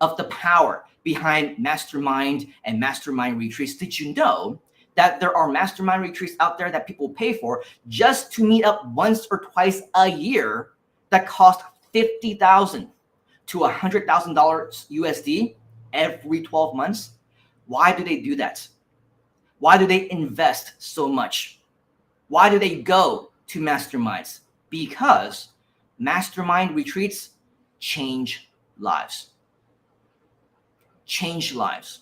of the power behind Mastermind and Mastermind retreats, did you know that there are Mastermind retreats out there that people pay for just to meet up once or twice a year that cost $50,000 to $100,000 USD every 12 months? Why do they do that? Why do they invest so much? Why do they go to masterminds? Because mastermind retreats change lives. Change lives.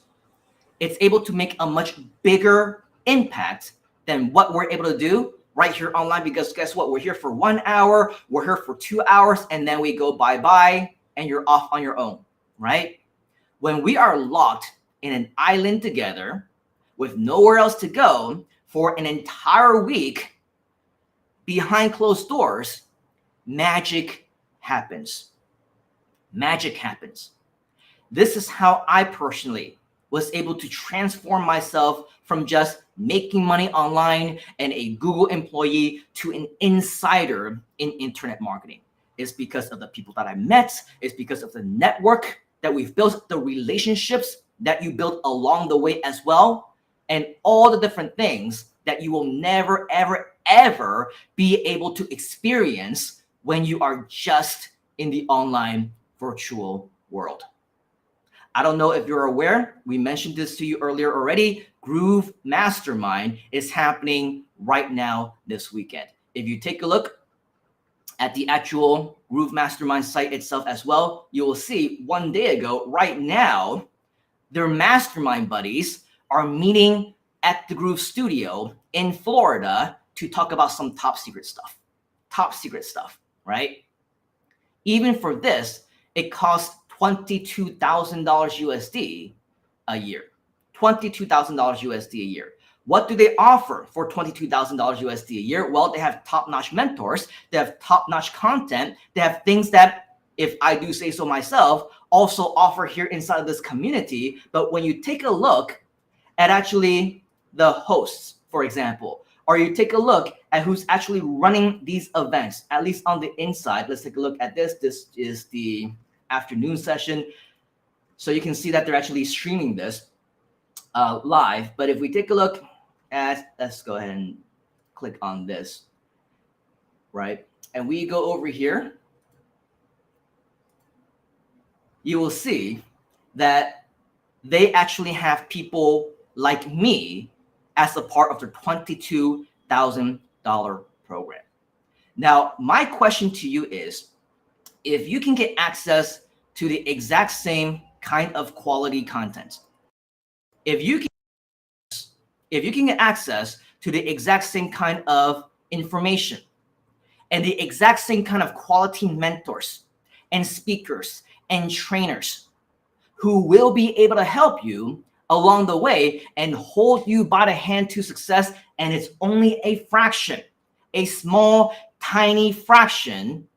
It's able to make a much bigger impact than what we're able to do right here online, because guess what? We're here for 1 hour, we're here for 2 hours, and then we go bye-bye and you're off on your own, right? When we are locked in an island together with nowhere else to go for an entire week behind closed doors, magic happens. Magic happens. This is how I personally was able to transform myself from just making money online and a Google employee to an insider in internet marketing. It's because of the people that I met. It's because of the network that we've built, the relationships that you built along the way as well, and all the different things that you will never, ever, ever be able to experience when you are just in the online virtual world. I don't know if you're aware, we mentioned this to you earlier already. Groove Mastermind is happening right now this weekend. If you take a look at the actual Groove Mastermind site itself as well, you will see 1 day ago, right now, their mastermind buddies are meeting at the Groove Studio in Florida to talk about some top secret stuff. Top secret stuff, right? Even for this, it costs $22,000 USD a year. $22,000 USD a year. What do they offer for $22,000 USD a year? Well, they have top-notch mentors. They have top-notch content. They have things that, if I do say so myself, also offer here inside of this community. But when you take a look at actually the hosts, for example, or you take a look at who's actually running these events, at least on the inside. Let's take a look at this. This is the afternoon session. So you can see that they're actually streaming this live. But if we take a look at, let's go ahead and click on this, right? And we go over here, you will see that they actually have people like me as a part of their $22,000 program. Now, my question to you is, if you can get access to the exact same kind of quality content, if you can get access to the exact same kind of information and the exact same kind of quality mentors and speakers and trainers who will be able to help you along the way and hold you by the hand to success, and it's only a fraction, a small, tiny fraction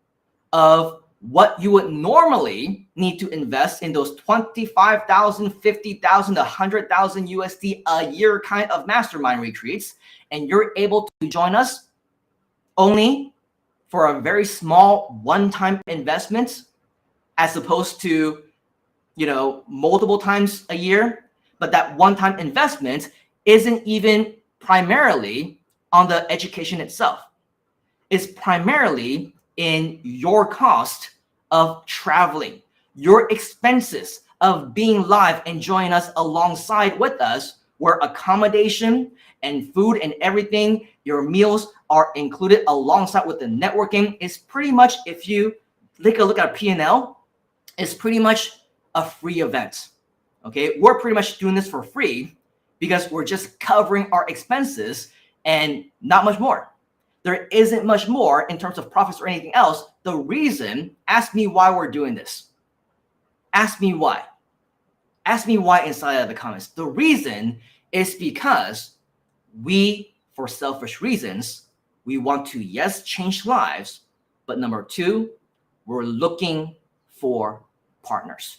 of what you would normally need to invest in those 25,000, 50,000, 100,000 USD a year kind of mastermind retreats, and you're able to join us only for a very small one-time investment, as opposed to, multiple times a year. But that one-time investment isn't even primarily on the education itself. is primarily in your cost of traveling, your expenses of being live and joining us alongside with us, where accommodation and food and everything, your meals are included alongside with the networking. Is pretty much, if you take a look at P&L, it's pretty much a free event. Okay, we're pretty much doing this for free because we're just covering our expenses and not much more. There isn't much more in terms of profits or anything else. The reason, ask me why we're doing this. Ask me why. Ask me why inside of the comments. The reason is because we, for selfish reasons, we want to, yes, change lives, but number two, we're looking for partners.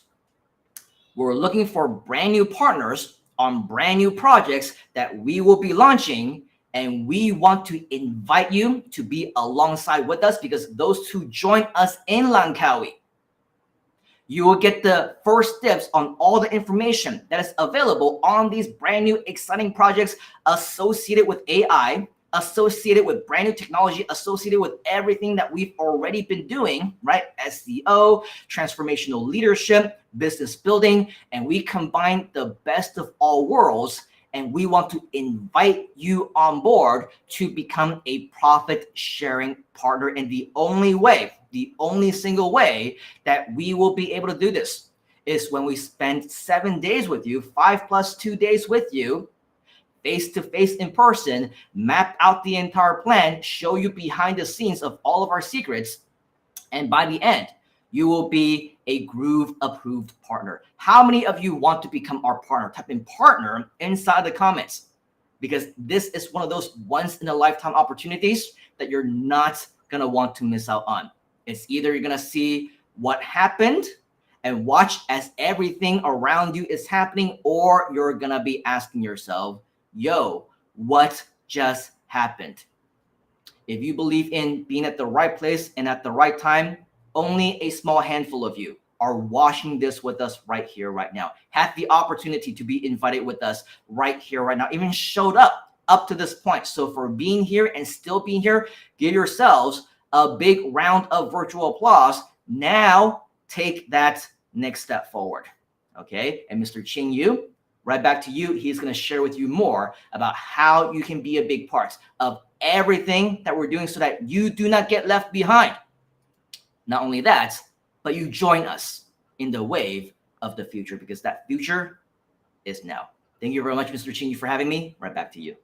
We're looking for brand new partners on brand new projects that we will be launching, and we want to invite you to be alongside with us, because those who join us in Langkawi, you will get the first steps on all the information that is available on these brand new exciting projects associated with AI, associated with brand new technology, associated with everything that we've already been doing, right? SEO, transformational leadership, business building, and we combine the best of all worlds, and we want to invite you on board to become a profit sharing partner. And the only way, the only single way that we will be able to do this is when we spend 7 days with you, 5 plus 2 days with you, face to face in person, map out the entire plan, show you behind the scenes of all of our secrets. And by the end, you will be a Groove approved partner. How many of you want to become our partner? Type in partner inside the comments, because this is one of those once in a lifetime opportunities that you're not going to want to miss out on. It's either you're going to see what happened and watch as everything around you is happening, or you're going to be asking yourself, yo, what just happened? If you believe in being at the right place and at the right time, only a small handful of you are watching this with us right here, right now. Had the opportunity to be invited with us right here, right now, even showed up to this point. So for being here and still being here, give yourselves a big round of virtual applause. Now take that next step forward. Okay. And Mr. Ching Yu, right back to you. He's going to share with you more about how you can be a big part of everything that we're doing so that you do not get left behind. Not only that, but you join us in the wave of the future, because that future is now. Thank you very much, Mr. Chin, for having me. Right back to you.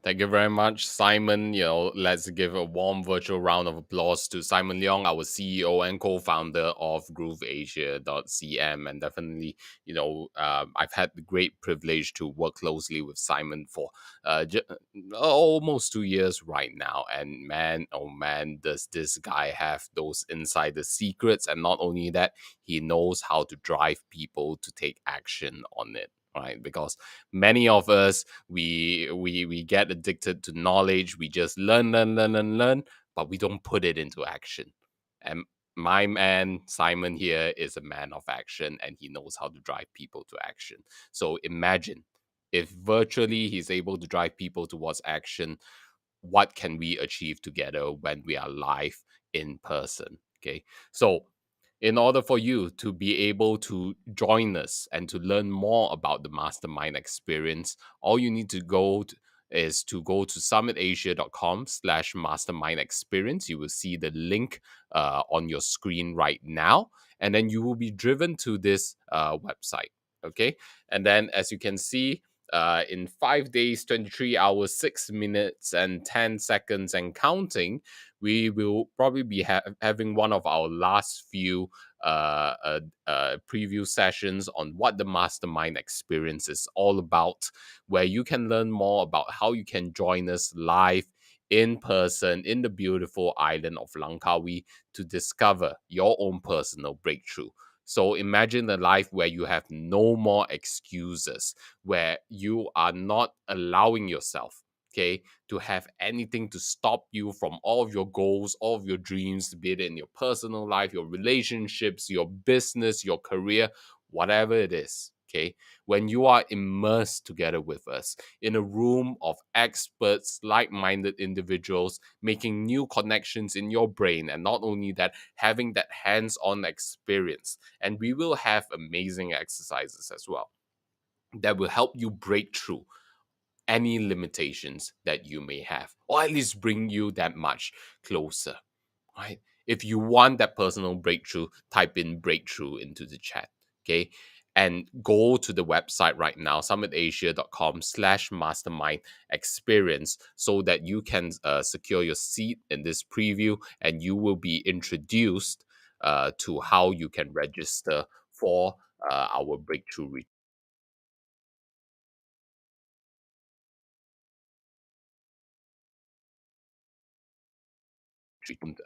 Thank you very much, Simon. Let's give a warm virtual round of applause to Simon Leong, our CEO and co-founder of GrooveAsia.cm. And definitely, I've had the great privilege to work closely with Simon for almost 2 years right now. And man, oh man, does this guy have those insider secrets. And not only that, he knows how to drive people to take action on it. Right, because many of us we get addicted to knowledge. We just learn, but we don't put it into action. And my man Simon here is a man of action, and he knows how to drive people to action. So imagine if virtually he's able to drive people towards action, what can we achieve together when we are live in person? Okay, so in order for you to be able to join us and to learn more about the Mastermind experience, all you need to is to go to summitasia.com/mastermind experience. You will see the link on your screen right now, and then you will be driven to this website. Okay, and then as you can see, in 5 days, 23 hours, 6 minutes, and 10 seconds and counting, we will probably be having one of our last few preview sessions on what the Mastermind experience is all about, where you can learn more about how you can join us live in person in the beautiful island of Langkawi to discover your own personal breakthrough. So imagine a life where you have no more excuses, where you are not allowing yourself, okay, to have anything to stop you from all of your goals, all of your dreams, be it in your personal life, your relationships, your business, your career, whatever it is, Okay, when you are immersed together with us in a room of experts, like-minded individuals, making new connections in your brain, and not only that, having that hands-on experience. And we will have amazing exercises as well that will help you break through any limitations that you may have, or at least bring you that much closer, right? If you want that personal breakthrough, type in breakthrough into the chat, okay? And go to the website right now, summitasia.com/mastermind experience, so that you can secure your seat in this preview, and you will be introduced to how you can register for our breakthrough retreat. Don't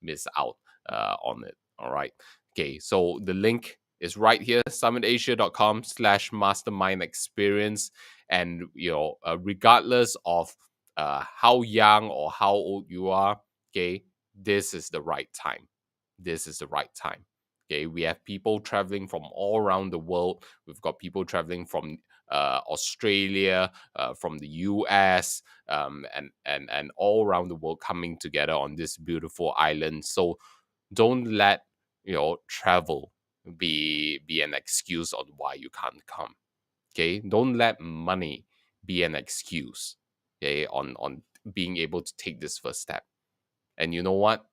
miss out on it. All right. Okay. So the link is right here, summitasia.com/mastermind experience. And regardless of how young or how old you are, okay, this is the right time. This is the right time. Okay, we have people traveling from all around the world. We've got people traveling from Australia, from the US, and all around the world coming together on this beautiful island. So don't let travel be an excuse on why you can't come. Okay, don't let money be an excuse. Okay, on being able to take this first step. And you know what?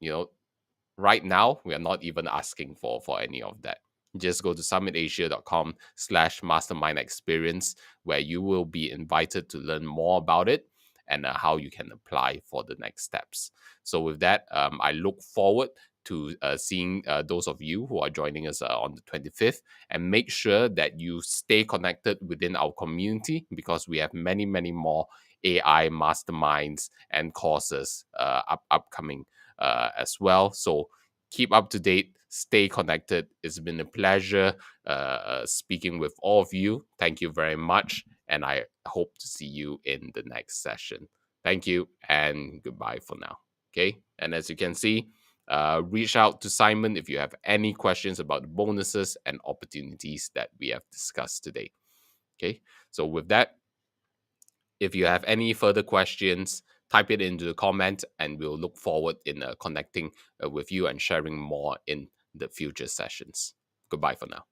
Right now, we are not even asking for any of that. Just go to summitasia.com/mastermind experience, where you will be invited to learn more about it and how you can apply for the next steps. So with that, I look forward to seeing those of you who are joining us on the 25th, and make sure that you stay connected within our community, because we have many, many more AI masterminds and courses upcoming as well. So keep up to date, stay connected. It's been a pleasure speaking with all of you. Thank you very much, and I hope to see you in the next session. Thank you, and goodbye for now. Okay, and as you can see, reach out to Simon if you have any questions about the bonuses and opportunities that we have discussed today. Okay, so with that, if you have any further questions, type it into the comment, and we'll look forward in connecting with you and sharing more in the future sessions. Goodbye for now.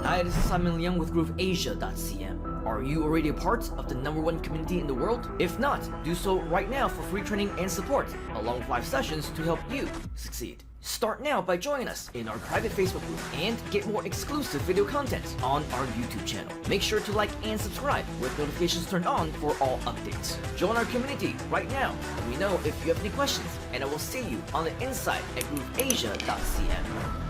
Hi, this is Simon Liang with GrooveAsia.cm. Are you already a part of the #1 community in the world? If not, do so right now for free training and support, along with live sessions to help you succeed. Start now by joining us in our private Facebook group and get more exclusive video content on our YouTube channel. Make sure to like and subscribe with notifications turned on for all updates. Join our community right now. Let me know if you have any questions, and I will see you on the inside at GrooveAsia.cm.